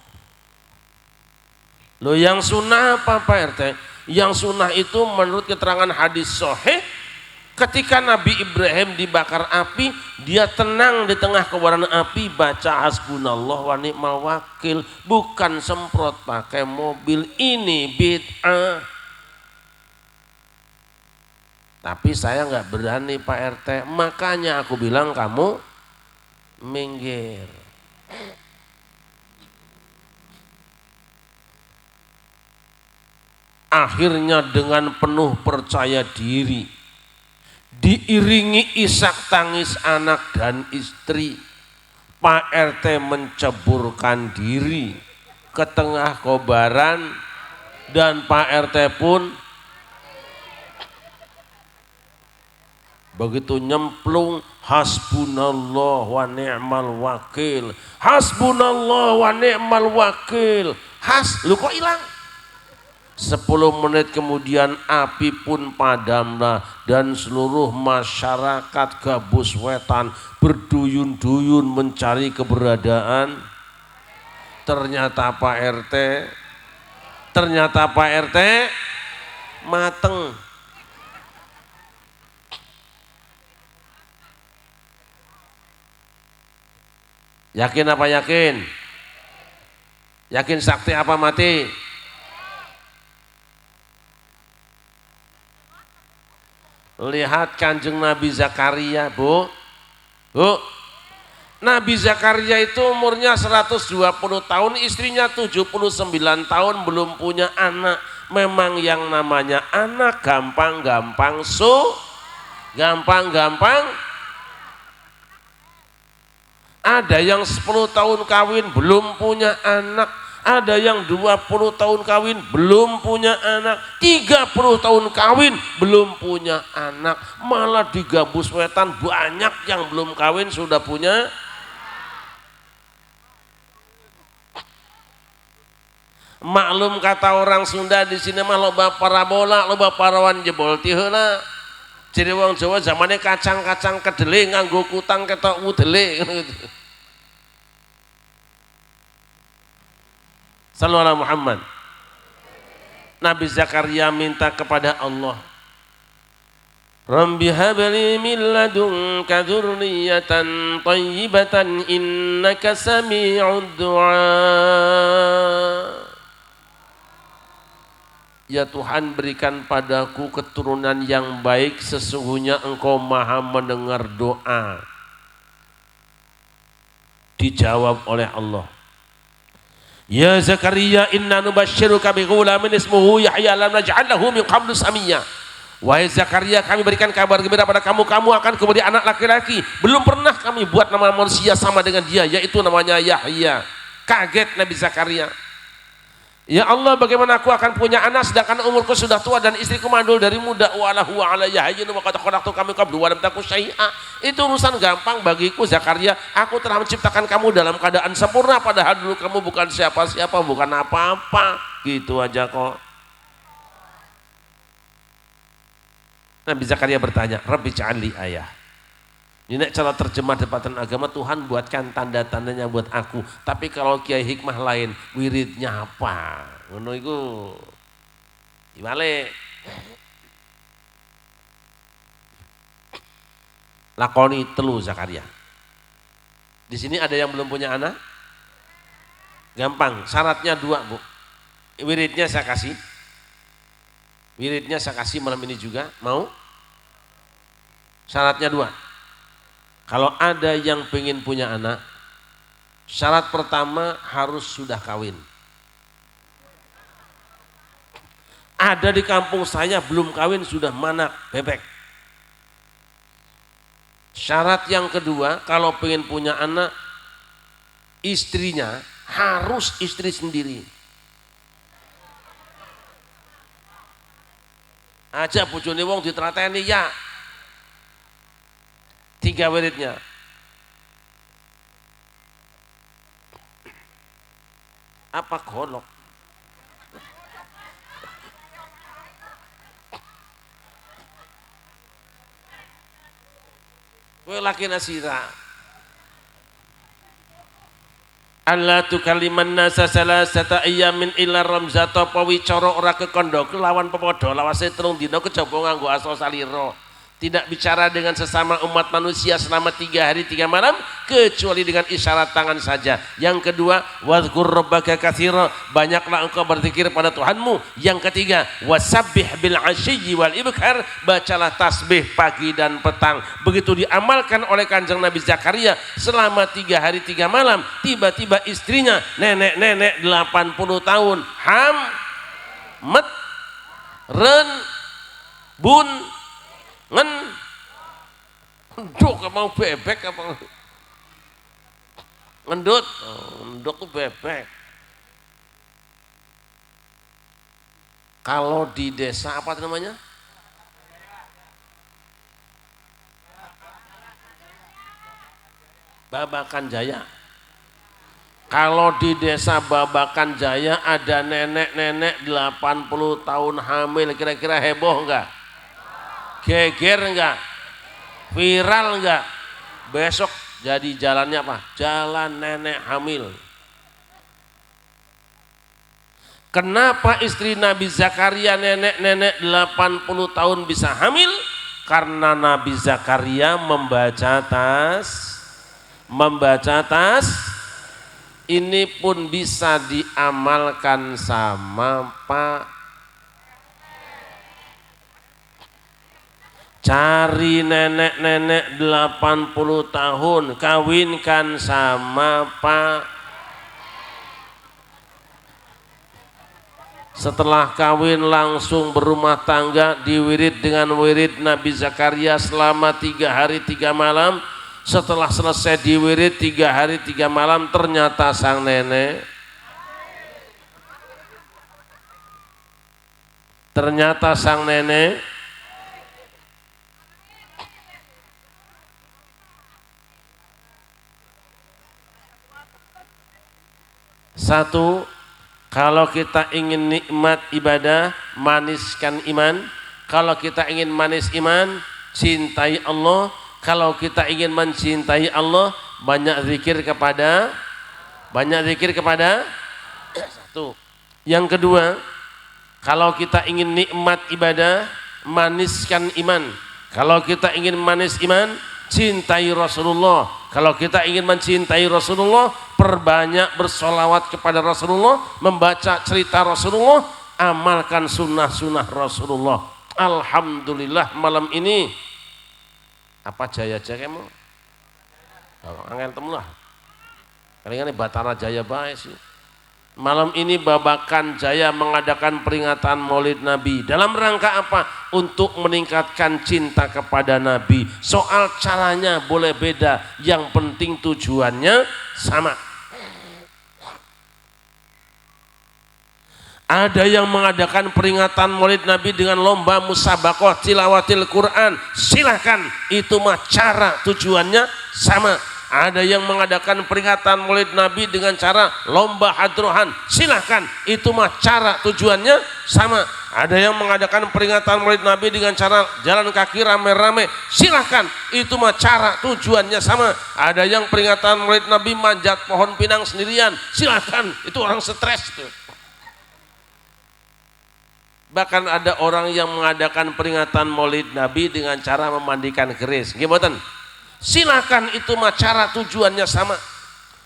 [SPEAKER 3] Loh yang sunnah apa Pak RT? Yang sunnah itu menurut keterangan hadis sahih, ketika Nabi Ibrahim dibakar api, dia tenang di tengah kobaran api, baca hasbunallah wa ni'mal wakil, bukan semprot pakai mobil. Ini bid'ah. Tapi saya nggak berani Pak RT, makanya aku bilang kamu minggir. Akhirnya dengan penuh percaya diri, diiringi isak tangis anak dan istri, Pak RT menceburkan diri ke tengah kobaran, dan Pak RT pun begitu nyemplung, hasbunallah wa ni'mal wakil, hasbunallah wa ni'mal wakil. Lu kok hilang? 10 menit kemudian api pun padamlah, dan seluruh masyarakat Gabus Wetan berduyun-duyun mencari keberadaan. Ternyata Pak RT mateng. Yakin apa yakin? Yakin sakti apa mati? Lihat Kanjeng Nabi Zakaria, Bu. Nabi Zakaria itu umurnya 120 tahun, istrinya 79 tahun, belum punya anak. Memang yang namanya anak gampang-gampang gampang-gampang. Ada yang 10 tahun kawin belum punya anak, ada yang 20 tahun kawin belum punya anak, 30 tahun kawin belum punya anak. Malah di Gabus Wetan banyak yang belum kawin sudah punya. Maklum kata orang Sunda, di sini mah loba parabola, loba parawan jebol ti heula. Jadi wong Jawa zamannya kacang-kacang kedele nganggo kutang ketok udele gitu. Sallallahu alaihi Muhammad. Nabi Zakaria minta kepada Allah, Rabbi habli min ladunka dzurriyyatan thayyibatan innaka sami'ud du'a. Ya Tuhan, berikan padaku keturunan yang baik, sesungguhnya Engkau maha mendengar doa. Dijawab oleh Allah, Ya Zakaria, inna nubasyiruka bi ghulamin ismuhu Yahya lam naj'al lahu min qablu samiyya. Wahai Zakaria, kami berikan kabar gembira pada kamu, kamu akan kemudian anak laki-laki. Belum pernah kami buat nama manusia sama dengan dia, yaitu namanya Yahya. Kaget Nabi Zakaria. Ya Allah, bagaimana aku akan punya anak sedangkan umurku sudah tua dan istriku mandul dari muda. Walahu ala Yahya wa qad khalaqtu kami qablu wa lam taku syai'a. Itu urusan gampang bagiku Zakaria. Aku telah menciptakan kamu dalam keadaan sempurna, padahal dulu kamu bukan siapa-siapa, bukan apa-apa. Gitu aja kok. Nabi Zakaria bertanya, Rabbi ja'alli ayah. Ini cara terjemah Departemen Agama, Tuhan buatkan tanda-tandanya buat aku. Tapi kalau kiai hikmah lain, wiridnya apa? Ngono iku. Gimana? Lakoni telu Zakaria. Di sini ada yang belum punya anak? Gampang, syaratnya 2, Bu. Wiridnya saya kasih. Wiridnya saya kasih malam ini juga, mau? Syaratnya 2. Kalau ada yang pengen punya anak, syarat pertama harus sudah kawin. Ada di kampung saya belum kawin sudah manak bebek. Syarat yang kedua, kalau pengen punya anak, istrinya harus istri sendiri. Aja bojone wong ditrateni ya. 3 wiridnya. Apa golok? Kowe laki nasira. Allah tukaliman nasa salasata ayamin illa ramzata apa wicara ora kekondo kelawan pepodo lawase 3 dina kejaba nganggo asal salira. Tidak bicara dengan sesama umat manusia selama 3 hari 3 malam kecuali dengan isyarat tangan saja. Yang kedua, wadhkur rabbaka katsira, banyaklah engkau berzikir pada Tuhanmu. Yang ketiga, wasabbih bil asyyi wal ibkar, bacalah tasbih pagi dan petang. Begitu diamalkan oleh Kanjeng Nabi Zakaria selama 3 hari 3 malam, tiba-tiba istrinya nenek-nenek 80 tahun met ren bun ngenduk mau bebek apa ngendut ngenduk tuh bebek. Kalau di desa apa namanya Babakan Jaya, kalau di desa Babakan Jaya ada nenek-nenek 80 tahun hamil, kira-kira heboh enggak? Geger enggak? Viral enggak? Besok jadi jalannya apa? Jalan nenek hamil. Kenapa istri Nabi Zakaria nenek-nenek 80 tahun bisa hamil? Karena Nabi Zakaria membaca tas ini pun bisa diamalkan sama Pak. Cari nenek-nenek 80 tahun, kawinkan sama Pak. Setelah kawin langsung berumah tangga, diwirid dengan wirid Nabi Zakaria selama 3 hari 3 malam. Setelah selesai diwirid 3 hari 3 malam, ternyata sang nenek satu, kalau kita ingin nikmat ibadah, maniskan iman. Kalau kita ingin manis iman, cintai Allah. Kalau kita ingin mencintai Allah, banyak zikir kepada satu. Yang kedua, kalau kita ingin nikmat ibadah, maniskan iman. Kalau kita ingin manis iman, cintai Rasulullah. Kalau kita ingin mencintai Rasulullah, perbanyak bersolawat kepada Rasulullah, membaca cerita Rasulullah, amalkan sunnah-sunnah Rasulullah. Alhamdulillah malam ini apa jaya kamu? Angin temulah. Kalian ini Batara Jaya baik sih. Malam ini Babakan Jaya mengadakan peringatan Maulid Nabi. Dalam rangka apa? Untuk meningkatkan cinta kepada Nabi. Soal caranya boleh beda, yang penting tujuannya sama. Ada yang mengadakan peringatan Maulid Nabi dengan lomba musabaqah tilawatil Quran. Silahkan, itu mah cara tujuannya sama. Ada yang mengadakan peringatan Maulid Nabi dengan cara lomba hadrohan. Silahkan, itu mah cara tujuannya sama. Ada yang mengadakan peringatan Maulid Nabi dengan cara jalan kaki rame-rame. Silahkan, itu mah cara tujuannya sama. Ada yang peringatan Maulid Nabi manjat pohon pinang sendirian. Silahkan, itu orang stres tuh. Bahkan ada orang yang mengadakan peringatan Maulid Nabi dengan cara memandikan keris. Gimana? Silakan, itu mah cara tujuannya sama.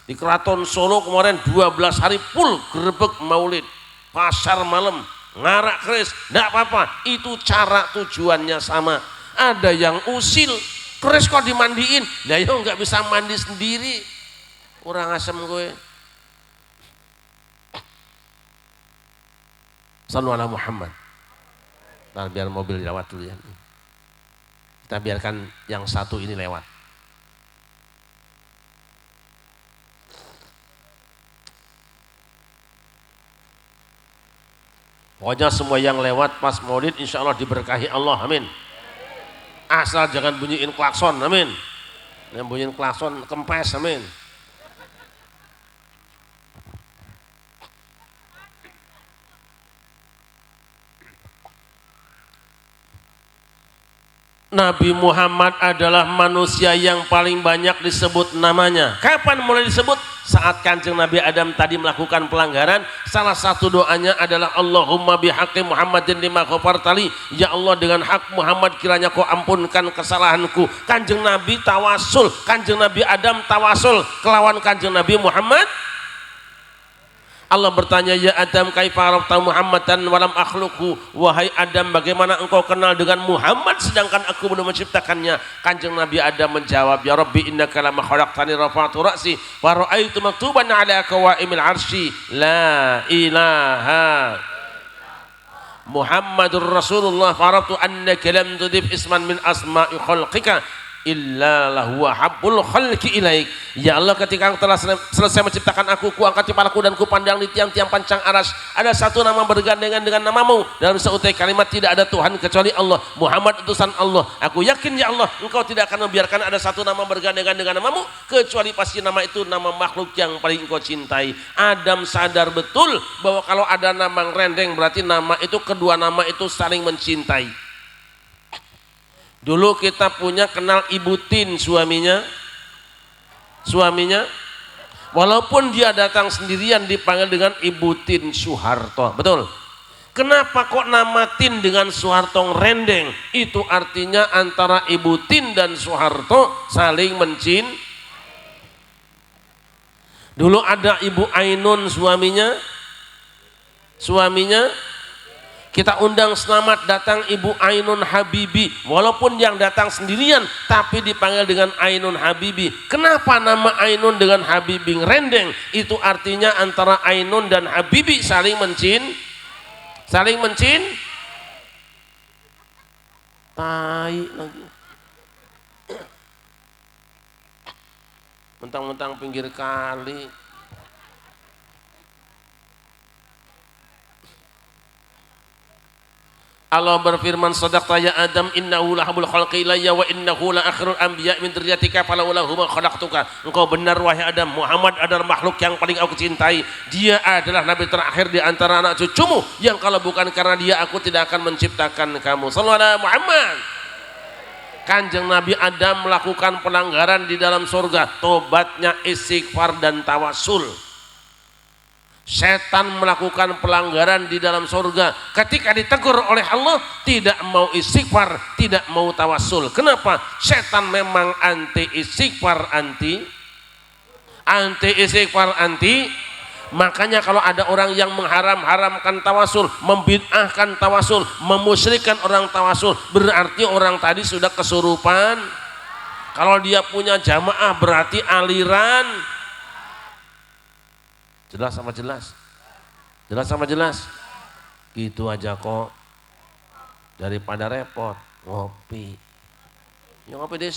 [SPEAKER 3] Di Keraton Solo kemarin 12 hari full gerebek Maulid, pasar malam, ngarak keris, enggak apa-apa, itu cara tujuannya sama. Ada yang usil, keris kok dimandiin, lah yo nggak bisa mandi sendiri, kurang asem gue. Sallu ala Muhammad. Nah, biar mobil lewat dulu ya. Kita biarkan yang satu ini lewat. Pokoknya semua yang lewat pas Maulid insya Allah diberkahi Allah, amin. Asal jangan bunyiin klakson, amin. Yang bunyiin klakson kempes, amin. Nabi Muhammad adalah manusia yang paling banyak disebut namanya. Kapan mulai disebut? Saat Kanjeng Nabi Adam tadi melakukan pelanggaran, salah satu doanya adalah Allahumma bihaqqi Muhammadin lima ghafartali. Ya Allah, dengan hak Muhammad kiranya kau ampunkan kesalahanku. Kanjeng Nabi tawasul, Kanjeng Nabi Adam tawasul kelawan Kanjeng Nabi Muhammad. Allah bertanya, ya Adam kaifa arafta Muhammadan walam akhluqhu, wahai Adam bagaimana engkau kenal dengan Muhammad sedangkan aku belum menciptakannya. Kanjeng Nabi Adam menjawab, ya Rabbi innaka lama khalaqtani rafa'tu ra'si wa ra'aitu maktuban ala qawaimil arsy la ilaha Muhammadur Rasulullah faratu annaka lam tudif isman min asma'i khalqika illa lahu habbul khalqi ilaik. Ya Allah, ketika engkau telah selesai menciptakan aku, kuangkat kepalaku dan kupandang di tiang-tiang pancang aras, ada satu nama bergandengan dengan namamu. Dalam seutai kalimat tidak ada Tuhan kecuali Allah, Muhammad utusan Allah. Aku yakin ya Allah, engkau tidak akan membiarkan ada satu nama bergandengan dengan namamu kecuali pasti nama itu nama makhluk yang paling engkau cintai. Adam sadar betul bahwa kalau ada nama rendeng berarti nama itu, kedua nama itu saling mencintai. Dulu kita punya kenal Ibu Tin, suaminya walaupun dia datang sendirian dipanggil dengan Ibu Tin Soeharto, betul. Kenapa kok nama Tin dengan Soeharto rendeng? Itu artinya antara Ibu Tin dan Soeharto saling mencintai. Dulu ada Ibu Ainun, suaminya kita undang selamat datang Ibu Ainun Habibi, walaupun yang datang sendirian tapi dipanggil dengan Ainun Habibi. Kenapa nama Ainun dengan Habibi rendeng? Itu artinya antara Ainun dan Habibi saling tai lagi. Mentang-mentang pinggir kali. Allah berfirman, sadaqta ya Adam innahu lahabul khalqi ilayya wa innahu la akhirul anbiya min dzurriyyatika falaula huma khalaqtuka. Engkau benar wahai Adam, Muhammad adalah makhluk yang paling aku cintai. Dia adalah nabi terakhir di antara anak cucumu yang kalau bukan karena dia aku tidak akan menciptakan kamu. Sallallahu alaihi Muhammad. Kanjeng Nabi Adam melakukan pelanggaran di dalam surga, tobatnya istighfar dan tawasul. Setan melakukan pelanggaran di dalam surga, ketika ditegur oleh Allah tidak mau istighfar, tidak mau tawasul. Kenapa? Setan memang anti istighfar, anti istighfar, anti. Makanya kalau ada orang yang mengharamkan tawasul, membid'ahkan tawasul, memusyrikkan orang tawasul, berarti orang tadi sudah kesurupan. Kalau dia punya jamaah berarti aliran. Jelas sama jelas? Jelas sama jelas? Gitu aja kok. Daripada repot, ngopi. Ya ngopi deh.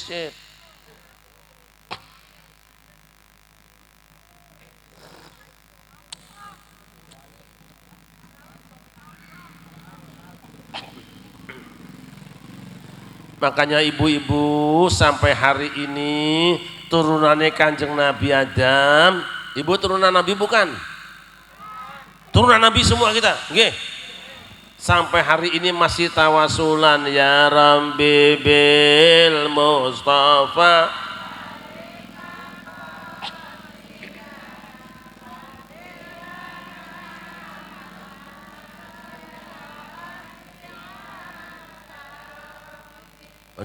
[SPEAKER 3] Makanya ibu-ibu sampai hari ini turunannya Kanjeng Nabi Adam. Ibu turunan Nabi bukan? Turunan Nabi semua kita, nggih. Sampai hari ini masih tawasulan ya Rabbi bil Mustafa.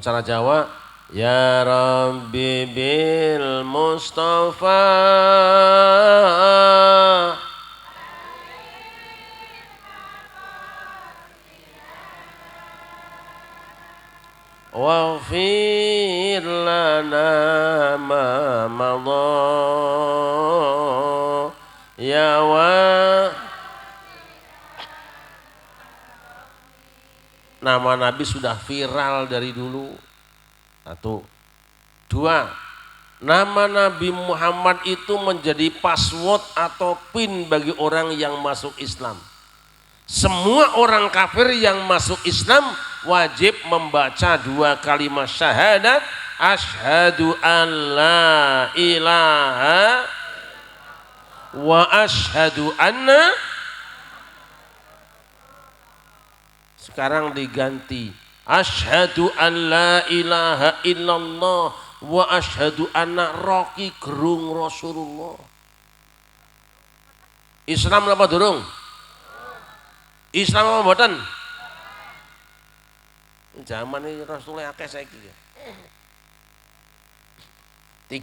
[SPEAKER 3] Cara Jawa, ya Rabbi bil Mustafa waghfir lana ma madha ya wa. Nama Nabi sudah viral dari dulu. Satu. Dua, nama Nabi Muhammad itu menjadi password atau PIN bagi orang yang masuk Islam. Semua orang kafir yang masuk Islam wajib membaca dua kalimat syahadat, asyhadu an la ilaha wa asyhadu anna. Sekarang diganti Asyhadu an la ilaha illallah wa asyhadu anna Rocky Gerung Rasulullah. Islam apa durung? Islam apa mboten? Zaman ini Rasulullah akeh saiki. 2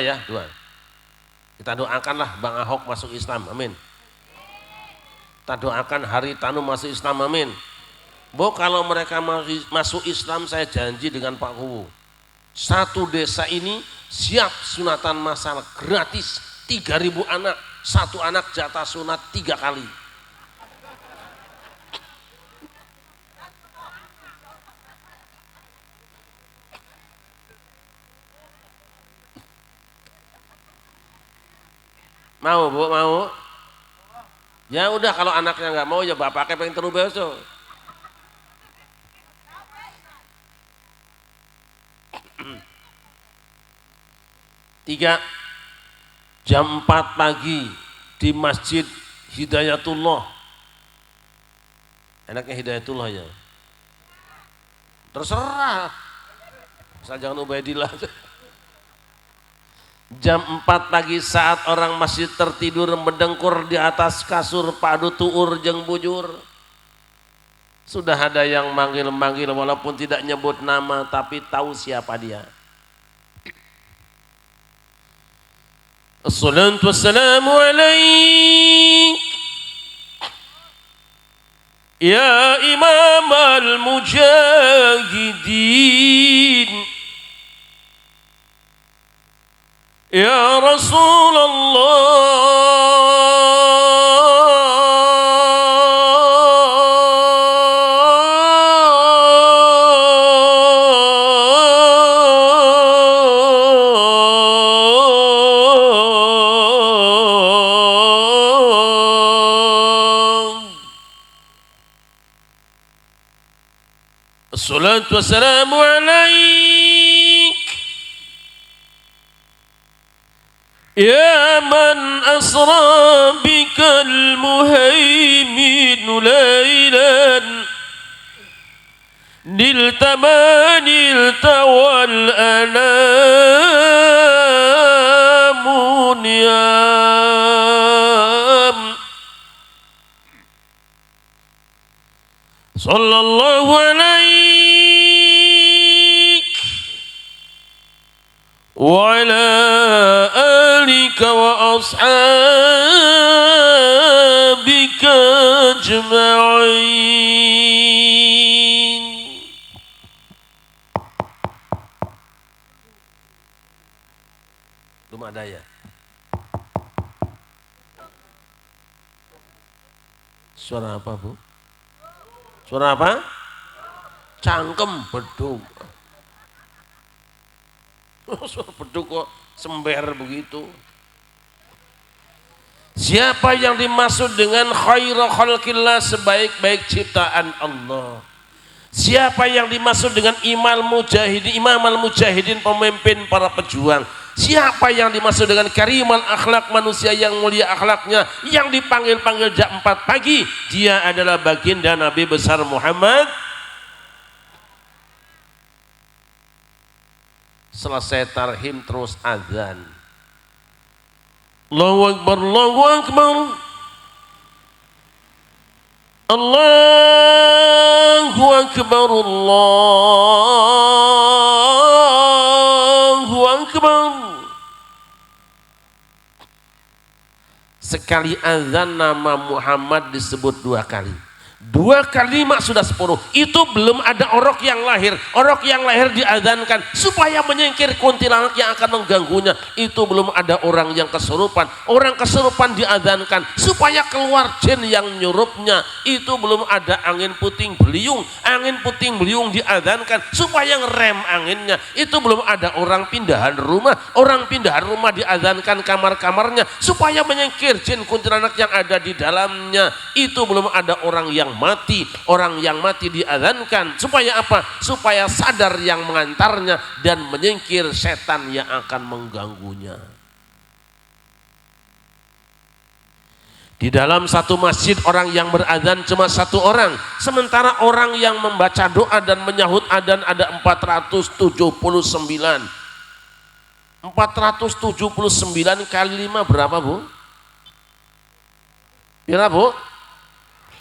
[SPEAKER 3] ya, 2. Kita doakanlah Bang Ahok masuk Islam, amin. Kita doakan Haritanu masuk Islam, amin. Bu, kalau mereka masuk Islam, saya janji dengan Pak Kuwu, 1 desa ini siap sunatan massal gratis, 3.000 anak, 1 anak jatah sunat 3 kali. Mau Bu, mau? Ya udah, kalau anaknya nggak mau ya bapaknya pengen terus besok. Tiga, jam 4 pagi di Masjid Hidayatullah. Enaknya Hidayatullah ya. Terserah. Asal jangan Ubaidillah. Jam 4 pagi saat orang masih tertidur mendengkur di atas kasur padu tuur jeung bujur. Sudah ada yang manggil-manggil walaupun tidak nyebut nama tapi tahu siapa dia. Assalatu wassalamu alaik ya imam al-mujahidin ya Rasulullah. Assalatu wassalamu alaik ya man asra bikal muhaimin laylan niltamanil tawal anamun yam sallallahu alaik wa ala alika wa ashabika ajma'in. Belum ada ya? Suara apa Bu? Suara apa? Cangkem beduk. Suara beduk kok sember begitu. Siapa yang dimaksud dengan khairu khalqillah, sebaik-baik ciptaan Allah? Siapa yang dimaksud dengan imam al-mujahidin, pemimpin para pejuang? Siapa yang dimaksud dengan karimal akhlak, manusia yang mulia akhlaknya, yang dipanggil-panggil jam 4 pagi? Dia adalah baginda Nabi besar Muhammad. Selesai tarhim terus azan. Allahu Akbar, Allahu Akbar. Allahu Akbar, Allahu Akbar. Sekali azan nama Muhammad disebut 2 kali. 2 kalimat sudah 10. Itu belum ada orok yang lahir. Orok yang lahir diazankan supaya menyingkir kuntilanak yang akan mengganggunya. Itu belum ada orang yang kesurupan. Orang kesurupan diazankan supaya keluar jin yang nyurupnya. Itu belum ada angin puting beliung. Angin puting beliung diazankan supaya ngerem anginnya. Itu belum ada orang pindahan rumah. Orang pindahan rumah diazankan kamar-kamarnya supaya menyingkir jin kuntilanak yang ada di dalamnya. Itu belum ada orang yang mati. Orang yang mati diazankan supaya apa? Supaya sadar yang mengantarnya dan menyingkir setan yang akan mengganggunya. Di dalam satu masjid orang yang beradzan cuma satu orang, sementara orang yang membaca doa dan menyahut adzan ada 479. 479 kali 5 berapa, Bu? Berapa, Bu?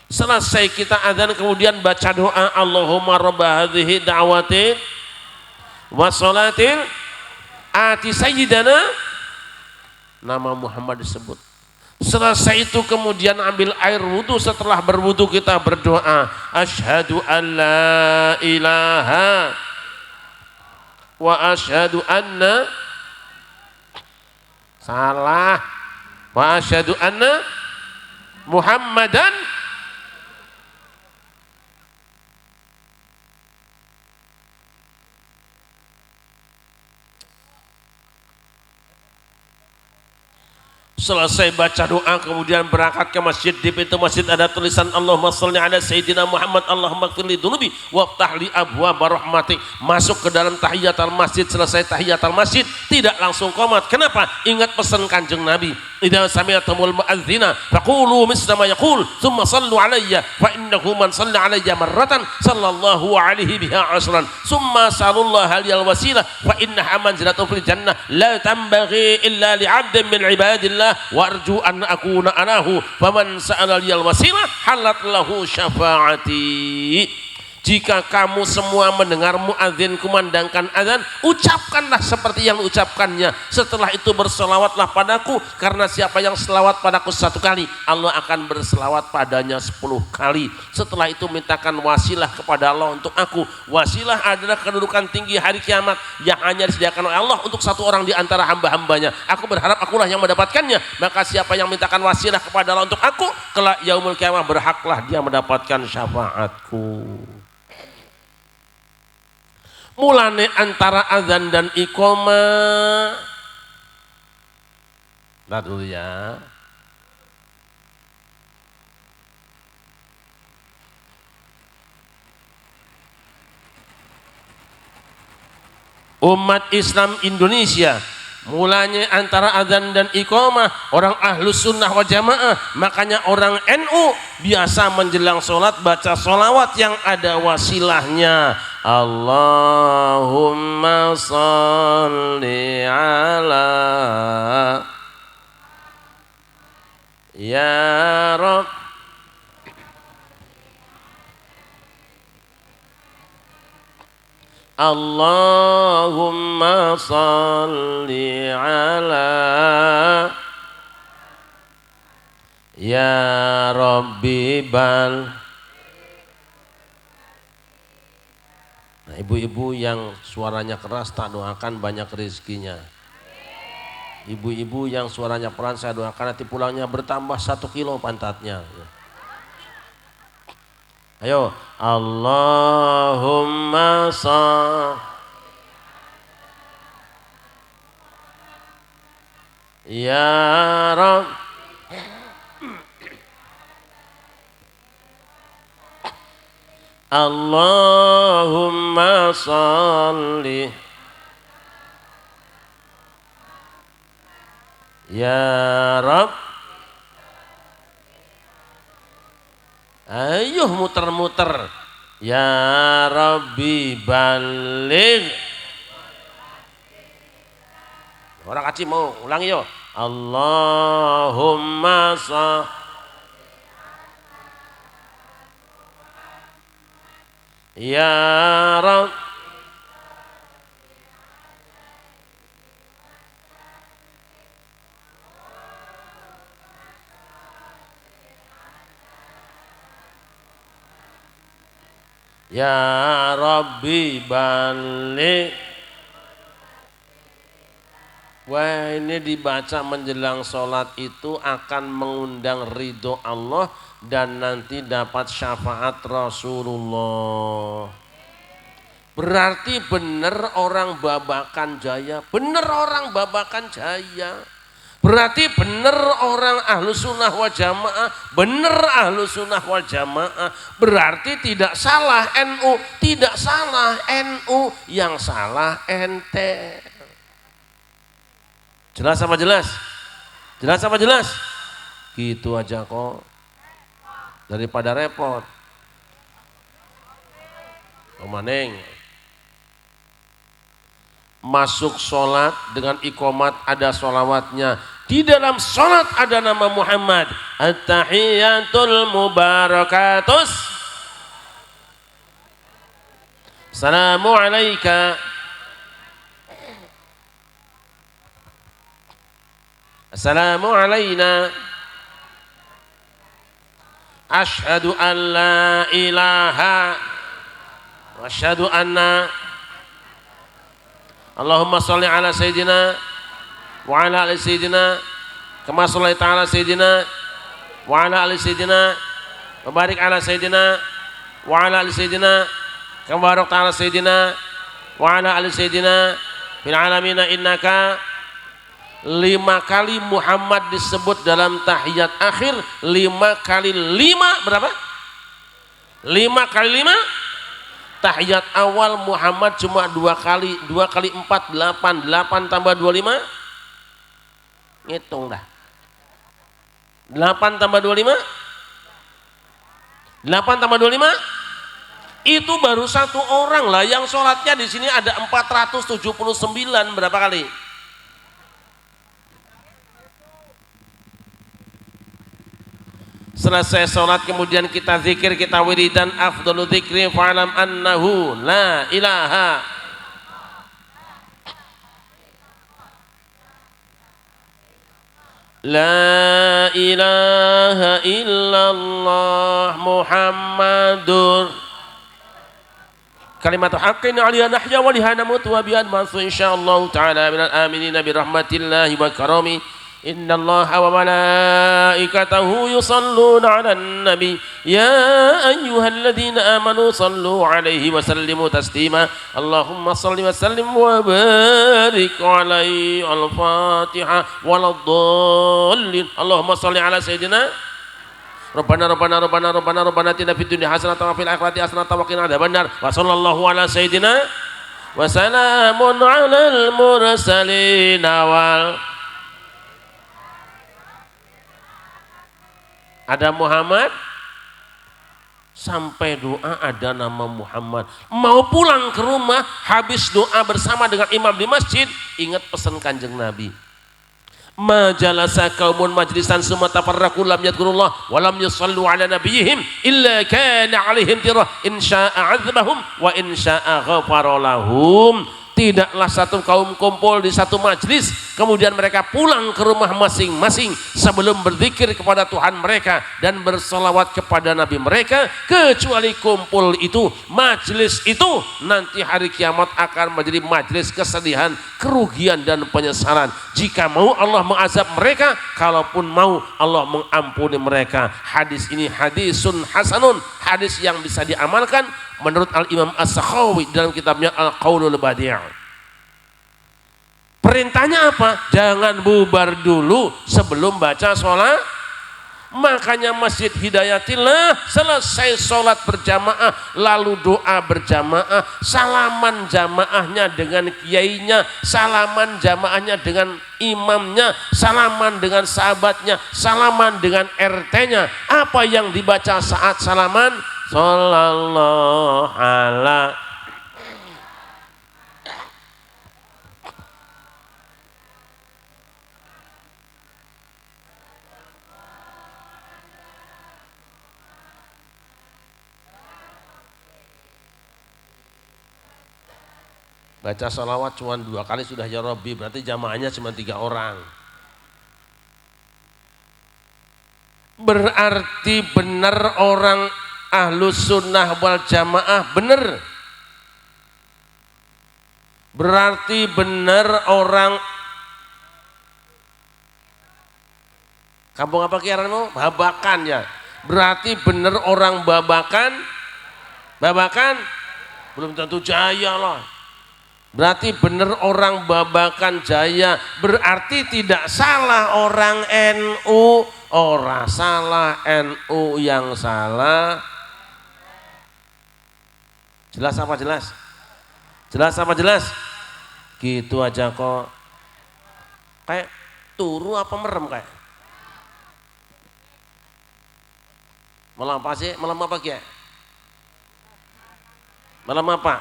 [SPEAKER 3] Selesai kita adzan kemudian baca doa, Allahumma rabba hadhihi da'watin wa salatin ati sayyidana, nama Muhammad disebut. Selesai itu kemudian ambil air wudu, setelah berwudu kita berdoa, asyhadu an la ilaha wa asyhadu anna, salah, wa asyhadu anna Muhammadan selesai baca doa kemudian berangkat ke masjid. Di pintu masjid ada tulisan Allahumma shalli ala sayyidina Muhammad, Allahumma ighfir li dzunubi waftah li abwaab rahmatik. Masuk ke dalam tahiyatul masjid, selesai tahiyatul masjid tidak langsung qomat. Kenapa? Ingat pesan Kanjeng Nabi, idza sami'tumul mu'adzina faqulu misla ma yaqul tsumma shallu alayya fa innahu man shalla alayya marratan sallallahu alaihi biha asran tsumma sallallahu alal wasilah fa innaha manzilatun fil jannah la tambaghi illa li 'abdin min ibadillah warju an akuna anahu faman sa'ala liyal wasilah halat lahu syafaati. Jika kamu semua mendengar muadzin kumandangkan azan, ucapkanlah seperti yang ucapkannya. Setelah itu berselawatlah padaku, karena siapa yang selawat padaku 1 kali, Allah akan berselawat padanya 10 kali. Setelah itu mintakan wasilah kepada Allah untuk aku. Wasilah adalah kedudukan tinggi hari kiamat yang hanya disediakan oleh Allah untuk 1 orang di antara hamba-hambanya. Aku berharap akulah yang mendapatkannya. Maka siapa yang mintakan wasilah kepada Allah untuk aku, kelak yaumul kiamah berhaklah dia mendapatkan syafaatku. Mulane antara azan dan iqamah. Nah dulu ya. Umat Islam Indonesia mulanya antara azan dan iqamah orang ahlus sunnah wa jamaah. Makanya orang NU biasa menjelang sholat baca sholawat yang ada wasilahnya. Allahumma sholli ala ya Rabb Allahumma sholli ala ya Rabbi bal. Nah, ibu-ibu yang suaranya keras tak doakan banyak rezekinya. Ibu-ibu yang suaranya pelan saya doakan nanti pulangnya bertambah 1 kilo pantatnya. Ayo, Allahumma ya Rabb Allahumma sholli ya Rabb. Ayo muter-muter ya Rabbi baligh. Orang kacim mau ulang yo. Allahumma sholli ya Rabb ya Rabbi balik. Wah, ini dibaca menjelang sholat itu akan mengundang ridho Allah dan nanti dapat syafaat Rasulullah. Berarti benar orang babakan jaya, benar orang babakan jaya. Berarti benar orang ahlu sunnah wal jamaah, benar ahlu sunnah wal jamaah. Berarti tidak salah NU, tidak salah NU, yang salah ente. Jelas sama jelas? Jelas sama jelas? Gitu aja kok. Daripada repot. Kemaning. Masuk sholat dengan iqomat ada sholawatnya. Di dalam sholat ada nama Muhammad. At-tahiyatul mubarakatus. Assalamu alaika. Assalamu alaina. Ashhadu an la ilaha wa ashhadu anna Allahumma sholli ala sayyidina wa ala ali sayyidina kama shallaita ala sayyidina wa ala ali sayyidina wa barik ala sayyidina wa ala ali sayyidina kama barakta ala sayyidina wa ala ali sayyidina fil alamin innaka. 5 kali Muhammad disebut dalam tahiyat akhir. 5 kali 5 berapa? 5 kali 5. Tahiyat awal Muhammad cuma 2 kali. 2 kali 4 8. 8 tambah 25. Ngitung dah. 8 tambah 25. 8 tambah 25. Itu baru 1 orang lah yang sholatnya di sini ada 479. Berapa kali? Selesai sholat kemudian kita zikir, kita wiridan. Afdalu dzikri fa'lam annahu la ilaha la ilaha illallah Muhammadur kalimatu haqqin aliyah nahya wa liha namut wa bi'an masu insyaallah ta'ala minal aminina birahmatillahi wa karami. Inna allaha wa malaikatahu yusalluna ala nabi ya ayyuhalladzina amanu sallu alaihi wa sallimu taslima. Allahumma salli wa sallim wa barik alaihi. Al-Fatiha waladdallin. Allahumma salli ala sayyidina Rabbana atina fid dunya hasanatan wa fil akhirati hasanatan wa qina adzabannar. Wa sallallahu ala sayyidina wa salamun alal mursalin wal. Ada Muhammad sampai doa ada nama Muhammad. Mau pulang ke rumah habis doa bersama dengan imam di masjid, ingat pesan Kanjeng Nabi. Majalasa qaumun majlisan summa tafarraqu lam yadhkurullah wa lam yusallu ala nabiyihim illa kana alaihim tirah in syaa'a 'adzabahum wa in syaa'a ghafara lahum. Tidaklah satu kaum kumpul di satu majlis kemudian mereka pulang ke rumah masing-masing sebelum berzikir kepada Tuhan mereka dan bersolawat kepada Nabi mereka, kecuali kumpul itu, majlis itu nanti hari kiamat akan menjadi majlis kesedihan, kerugian dan penyesalan. Jika mau Allah mengazab mereka, kalaupun mau Allah mengampuni mereka. Hadis ini hadisun hasanun, hadis yang bisa diamalkan menurut Al-Imam As-Sakhawi dalam kitabnya Al-Qaulul Badi'. Perintahnya apa? Jangan bubar dulu sebelum baca sholat. Makanya Masjid Hidayatillah selesai sholat berjamaah lalu doa berjamaah, salaman jamaahnya dengan kiainya, salaman jamaahnya dengan imamnya, salaman dengan sahabatnya, salaman dengan RT-nya. Apa yang dibaca saat salaman? Sallallahu ala. Baca salawat cuma 2 kali sudah ya Rabbi, berarti jamaahnya cuma 3 orang. Berarti benar orang ahlus sunnah wal jamaah benar. Berarti benar orang kampung apa kiaranmu? Babakan ya. Berarti benar orang babakan. Babakan belum tentu jaya lah. Berarti benar orang Babakan Jaya, berarti tidak salah orang NU, orang salah NU yang salah. Jelas apa jelas? Jelas apa jelas? Gitu aja kok. Kayak turu apa merem kayak? Malam apa sih? Malam apa Kiai? Malam apa?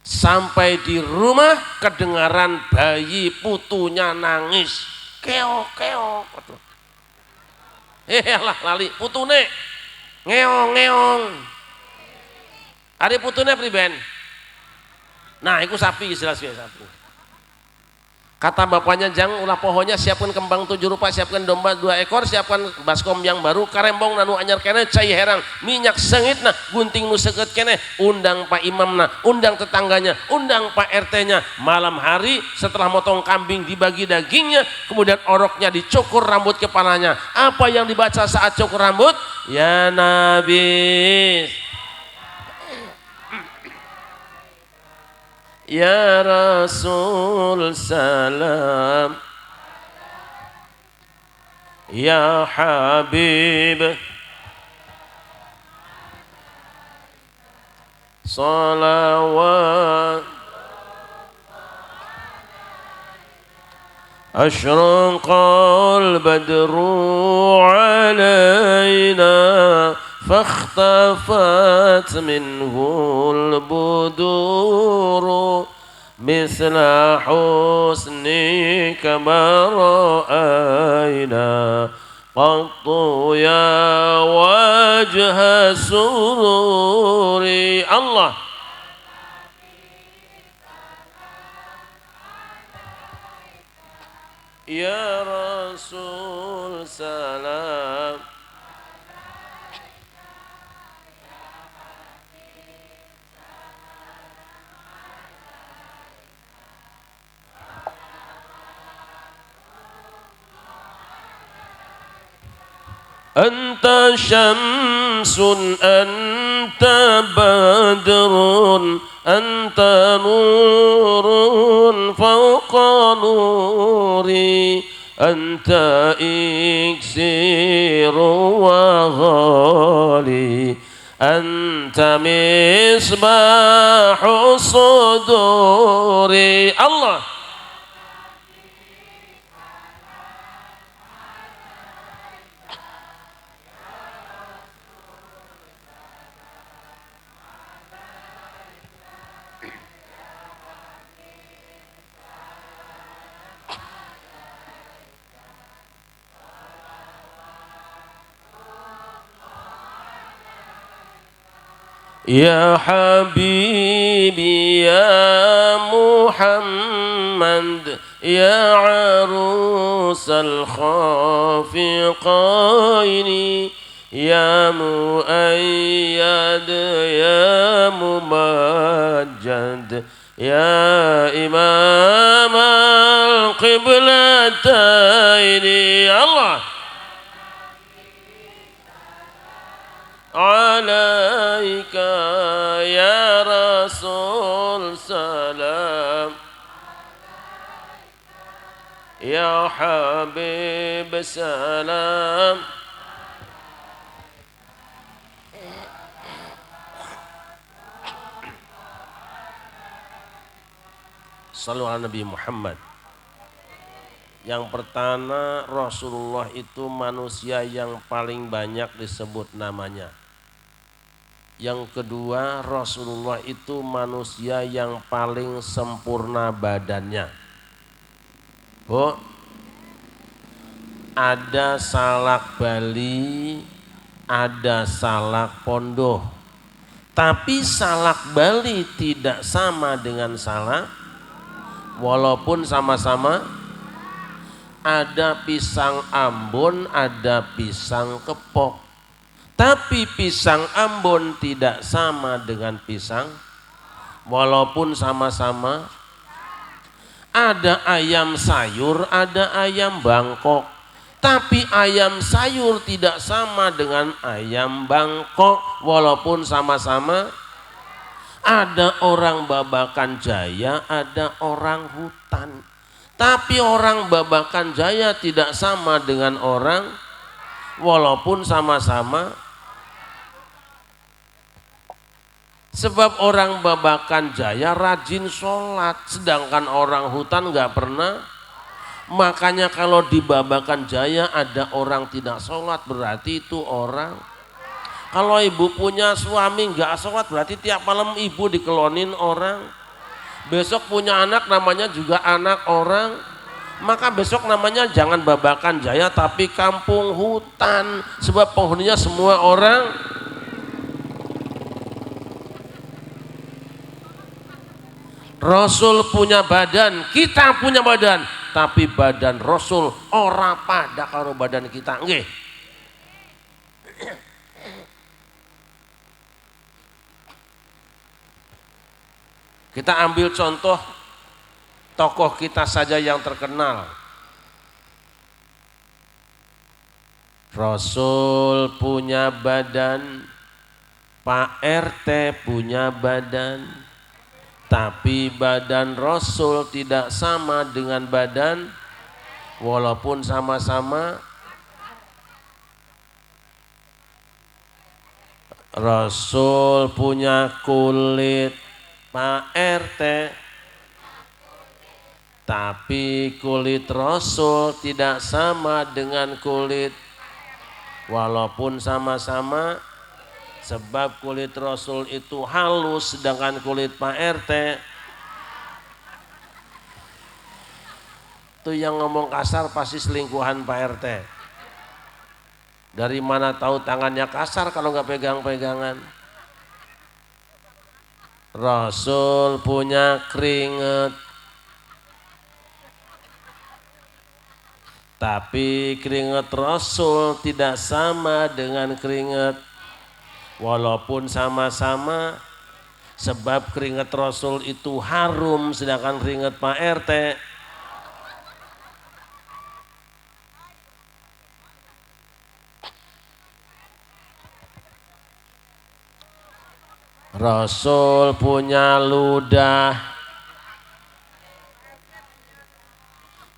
[SPEAKER 3] Sampai di rumah kedengaran bayi putunya nangis. Keok keok. Lah lali putune. Ngeong ngeong. Ari putune priben? Nah, iku sapi jelas ya sapi. Kata bapaknya, jang ulah pohonnya siapkan kembang 7 rupa, siapkan domba 2 ekor, siapkan baskom yang baru, karembong nanu anyar kene, cai herang, minyak sengit nah, gunting nu seukeut kene, undang Pak Imam nah, undang tetangganya, undang Pak RT-nya. Malam hari setelah motong kambing dibagi dagingnya, kemudian oroknya dicukur rambut kepalanya. Apa yang dibaca saat cukur rambut? Ya Nabi, Ya Rasul salam, Ya Habib salawat, Ashraqal badru alaina فاختفت منه البدور مثل حسنك ما رأينا قط يا وجه السرور الله يا رسول سلام Anta syamsun, anta badrun, anta nurun fawqa nuri, anta iksiru wa ghali, anta misbahu suduri. Allah Ya Habibi ya Muhammad ya arusal khafiqaini ya muayyad ya mumajjad ya imam al-qiblataini. Allah alaika ya Rasul salam, ya Habib salam. Sallu ala Nabi Muhammad. Yang pertama, Rasulullah itu manusia yang paling banyak disebut namanya. Yang kedua, Rasulullah itu manusia yang paling sempurna badannya. Bu, ada salak Bali, ada salak Pondoh. Tapi salak Bali tidak sama dengan salak, walaupun sama-sama ada pisang Ambon, ada pisang Kepok. Tapi pisang Ambon tidak sama dengan pisang, walaupun sama-sama ada ayam sayur, ada ayam Bangkok. Tapi ayam sayur tidak sama dengan ayam Bangkok, walaupun sama-sama ada orang Babakan Jaya, ada orang hutan. Tapi orang Babakan Jaya tidak sama dengan orang, walaupun sama-sama. Sebab orang Babakan Jaya rajin sholat, sedangkan orang hutan nggak pernah. Makanya kalau di Babakan Jaya ada orang tidak sholat berarti itu orang. Kalau ibu punya suami nggak sholat berarti tiap malam ibu dikelonin orang. Besok punya anak namanya juga anak orang. Maka besok namanya jangan Babakan Jaya tapi kampung hutan. Sebab penghuninya semua orang. Rasul punya badan, kita punya badan, tapi badan Rasul ora pada karo badan kita. Nggih. Kita ambil contoh tokoh kita saja yang terkenal. Rasul punya badan, Pak RT punya badan. Tapi badan Rasul tidak sama dengan badan walaupun sama-sama Rasul punya kulit, Pak RT, tapi kulit Rasul tidak sama dengan kulit walaupun sama-sama. Sebab kulit Rasul itu halus sedangkan kulit Pak RT itu yang ngomong kasar pasti selingkuhan Pak RT. Dari mana tahu tangannya kasar kalau nggak pegang-pegangan? Rasul punya keringat, tapi keringat Rasul tidak sama dengan keringat walaupun sama-sama. Sebab keringat Rasul itu harum sedangkan keringat Pak RT Rasul punya ludah,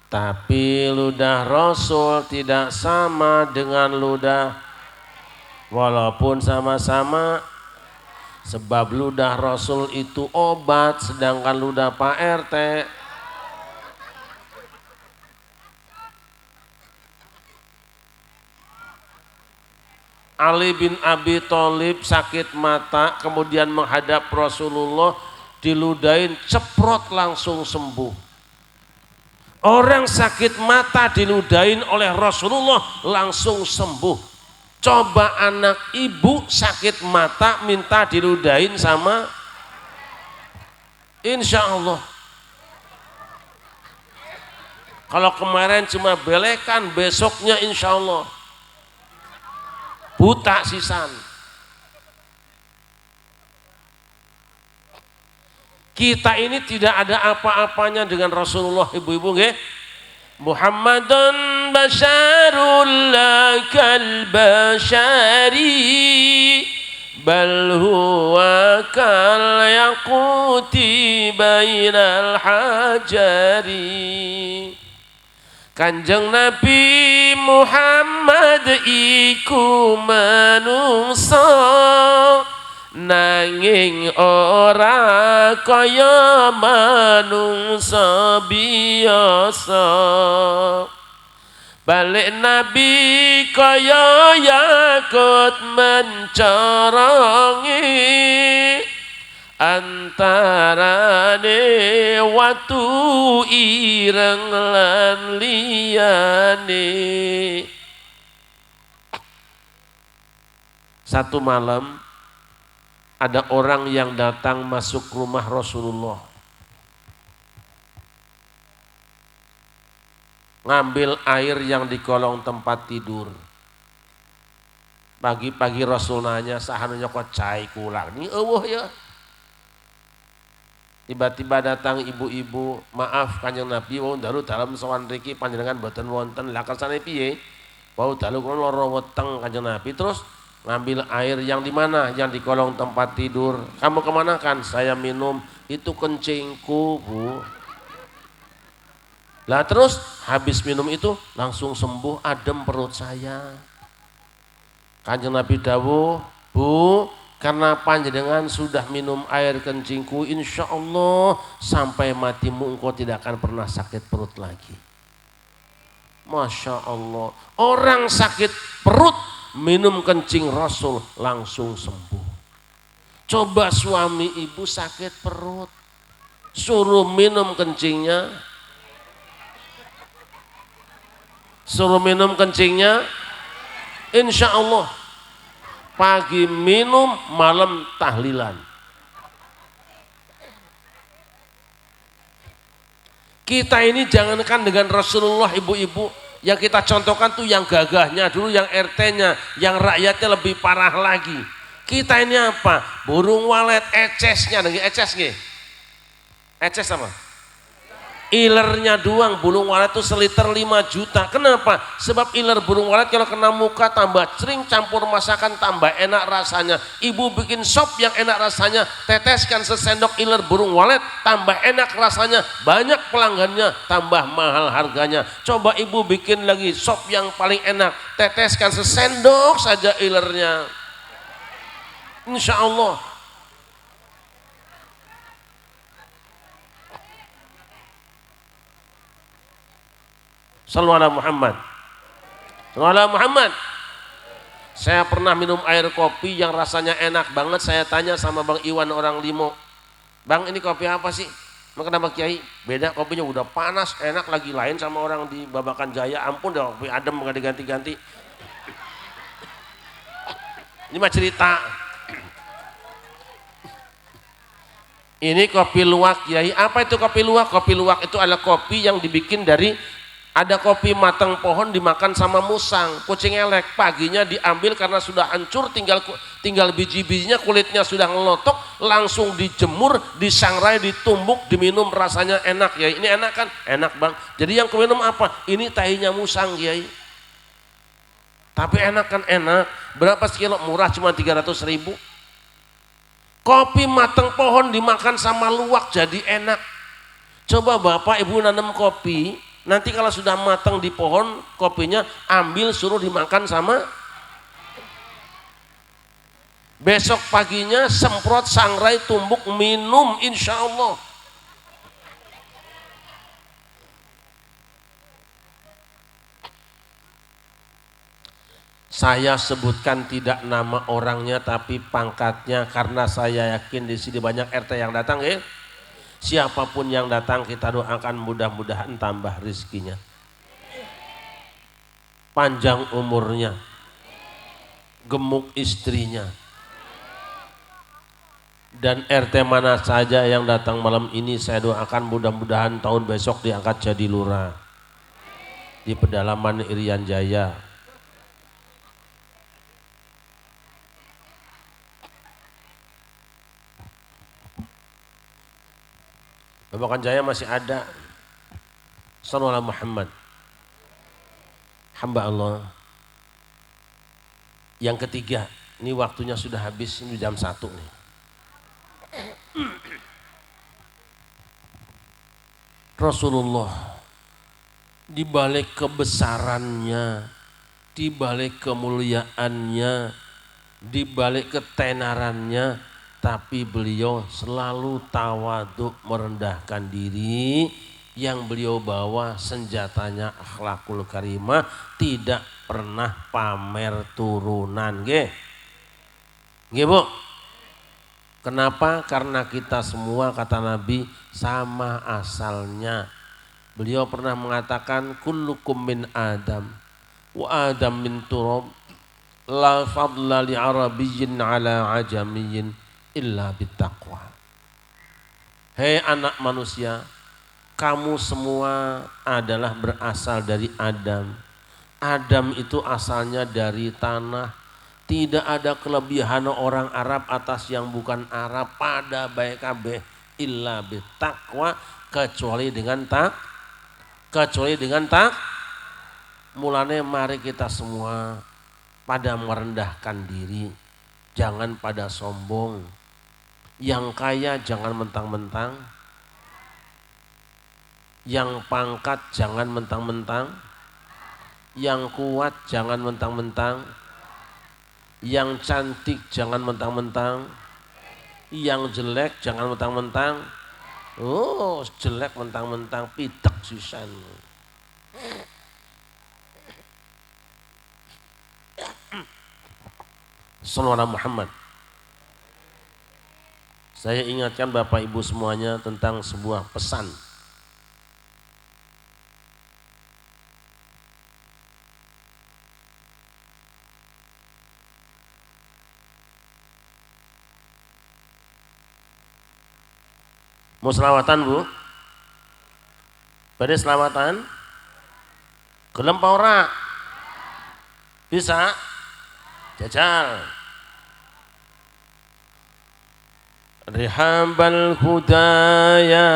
[SPEAKER 3] tapi ludah Rasul tidak sama dengan ludah walaupun sama-sama. Sebab ludah Rasul itu obat sedangkan ludah Pak RT Ali bin Abi Thalib sakit mata kemudian menghadap Rasulullah, diludahin ceprot langsung sembuh. Orang sakit mata diludahin oleh Rasulullah langsung sembuh. Coba anak ibu sakit mata minta diludahin sama, insya Allah. Kalau kemarin cuma belekan, besoknya insya Allah buta sisan. Kita ini tidak ada apa-apanya dengan Rasulullah, ibu-ibu nggih. Muhammadun basyarul lakal basyari bal huwa kal yaquti bainal hajari. Kanjeng Nabi Muhammad iku manungsa nanging ora kaya manungsa biasa. Balik Nabi kaya yakut mencorongi antarane watu ireng lan liyane. Satu malam ada orang yang datang masuk rumah Rasulullah, ngambil air yang di kolong tempat tidur. Pagi-pagi Rasul nanya, sahananya kok cai kulang ini eueuh ya. Tiba-tiba datang ibu-ibu, maaf Kanjeng Nabi wau dalu dalam sowan riki panjenengan boten wonten. Lah kersane piye? Wau dalu kula lara weteng Kanjeng Nabi. Terus ngambil air yang di mana? Yang di kolong tempat tidur. Kamu kemana kan? Saya minum. Itu kencingku, Bu. Lah terus habis minum itu langsung sembuh, adem perut saya. Kanjeng Nabi dawuh, Bu, karena panjenengan sudah minum air kencingku, insya Allah sampai matimu engkau tidak akan pernah sakit perut lagi. Masya Allah. Orang sakit perut minum kencing Rasul langsung sembuh. Coba suami ibu sakit perut, suruh minum kencingnya, insya Allah pagi minum, malam tahlilan. Kita ini jangankan dengan Rasulullah, ibu-ibu, yang kita contohkan tuh yang gagahnya dulu, yang RT-nya, yang rakyatnya lebih parah lagi. Kita ini apa? Burung walet, ecesnya, eces nggih. Eces apa? Ilernya doang, burung walet itu seliter 5 juta. Kenapa? Sebab iler burung walet kalau kena muka tambah cering, campur masakan tambah enak rasanya. Ibu bikin sop yang enak rasanya, teteskan sesendok iler burung walet, tambah enak rasanya, banyak pelanggannya, tambah mahal harganya. Coba ibu bikin lagi sop yang paling enak, teteskan sesendok saja ilernya, insya Allah. Sallallahu alaihi Muhammad. Sallallahu alaihi Muhammad. Saya pernah minum air kopi yang rasanya enak banget. Saya tanya sama Bang Iwan orang Limo, Bang, ini kopi apa sih? Maka nama Kiai, beda kopinya, udah panas, enak lagi, lain sama orang di Babakan Jaya. Ampun dah, kopi adem nggak diganti-ganti. Ini mah cerita. Ini kopi luwak, Kiai. Apa itu kopi luwak? Kopi luwak itu adalah kopi yang dibikin dari, ada kopi matang pohon dimakan sama musang, kucing elek. Paginya diambil karena sudah hancur, tinggal biji-bijinya, kulitnya sudah ngelotok, langsung dijemur, disangrai, ditumbuk, diminum, rasanya enak ya. Ini enak kan? Enak Bang. Jadi yang keminum apa? Ini tahinya musang Kiai. Tapi enak kan? Enak. Berapa sekilo? Murah, cuma 300.000. Kopi matang pohon dimakan sama luwak jadi enak. Coba Bapak Ibu nanam kopi, nanti kalau sudah matang di pohon kopinya, ambil suruh dimakan sama, besok paginya semprot, sangrai, tumbuk, minum, insya Allah. Saya sebutkan tidak nama orangnya tapi pangkatnya, karena saya yakin di sini banyak RT yang datang ya. Siapapun yang datang kita doakan mudah-mudahan tambah rizkinya, panjang umurnya, gemuk istrinya. Dan RT mana saja yang datang malam ini saya doakan mudah-mudahan tahun besok diangkat jadi lurah di pedalaman Irian Jaya. Babakan Jaya masih ada. Sallallahu alaihi Muhammad. Hamba Allah. Yang ketiga, ini waktunya sudah habis, ini jam 1 nih. Rasulullah di balik kebesarannya, di balik kemuliaannya, di balik ketenarannya, tapi beliau selalu tawadhu, merendahkan diri. Yang beliau bawa senjatanya akhlakul karimah, tidak pernah pamer turunan. Nggih Bu. Kenapa? Karena kita semua, kata Nabi, sama asalnya. Beliau pernah mengatakan kullukum min Adam wa Adam min turab, la fadla li arabiyyin ala ajamiyyin illa bittaqwa. Hei anak manusia, kamu semua adalah berasal dari Adam. Adam itu asalnya dari tanah. Tidak ada kelebihan orang Arab atas yang bukan Arab, pada baik kabeh illa bittaqwa, kecuali dengan mulane mari kita semua pada merendahkan diri, jangan pada sombong. Yang kaya jangan mentang-mentang, yang pangkat jangan mentang-mentang, yang kuat jangan mentang-mentang, yang cantik jangan mentang-mentang, yang jelek jangan mentang-mentang. Oh, jelek mentang-mentang pitek sisan. Sallallahu alaihi Muhammad. Saya ingatkan Bapak Ibu semuanya tentang sebuah pesan. Mau selawatan Bu? Pada selawatan? Gelem apa ora? Bisa? Jajal. Rihabal huda ya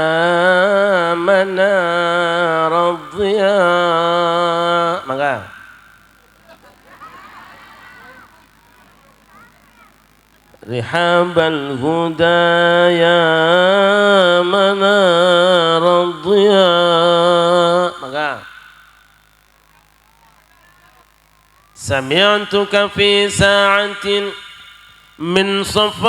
[SPEAKER 3] manar ad-dhiya. Mangga. Rihabal huda ya manar ad-dhiya. Mangga. Sami'tuka fi sa'atin من صفاء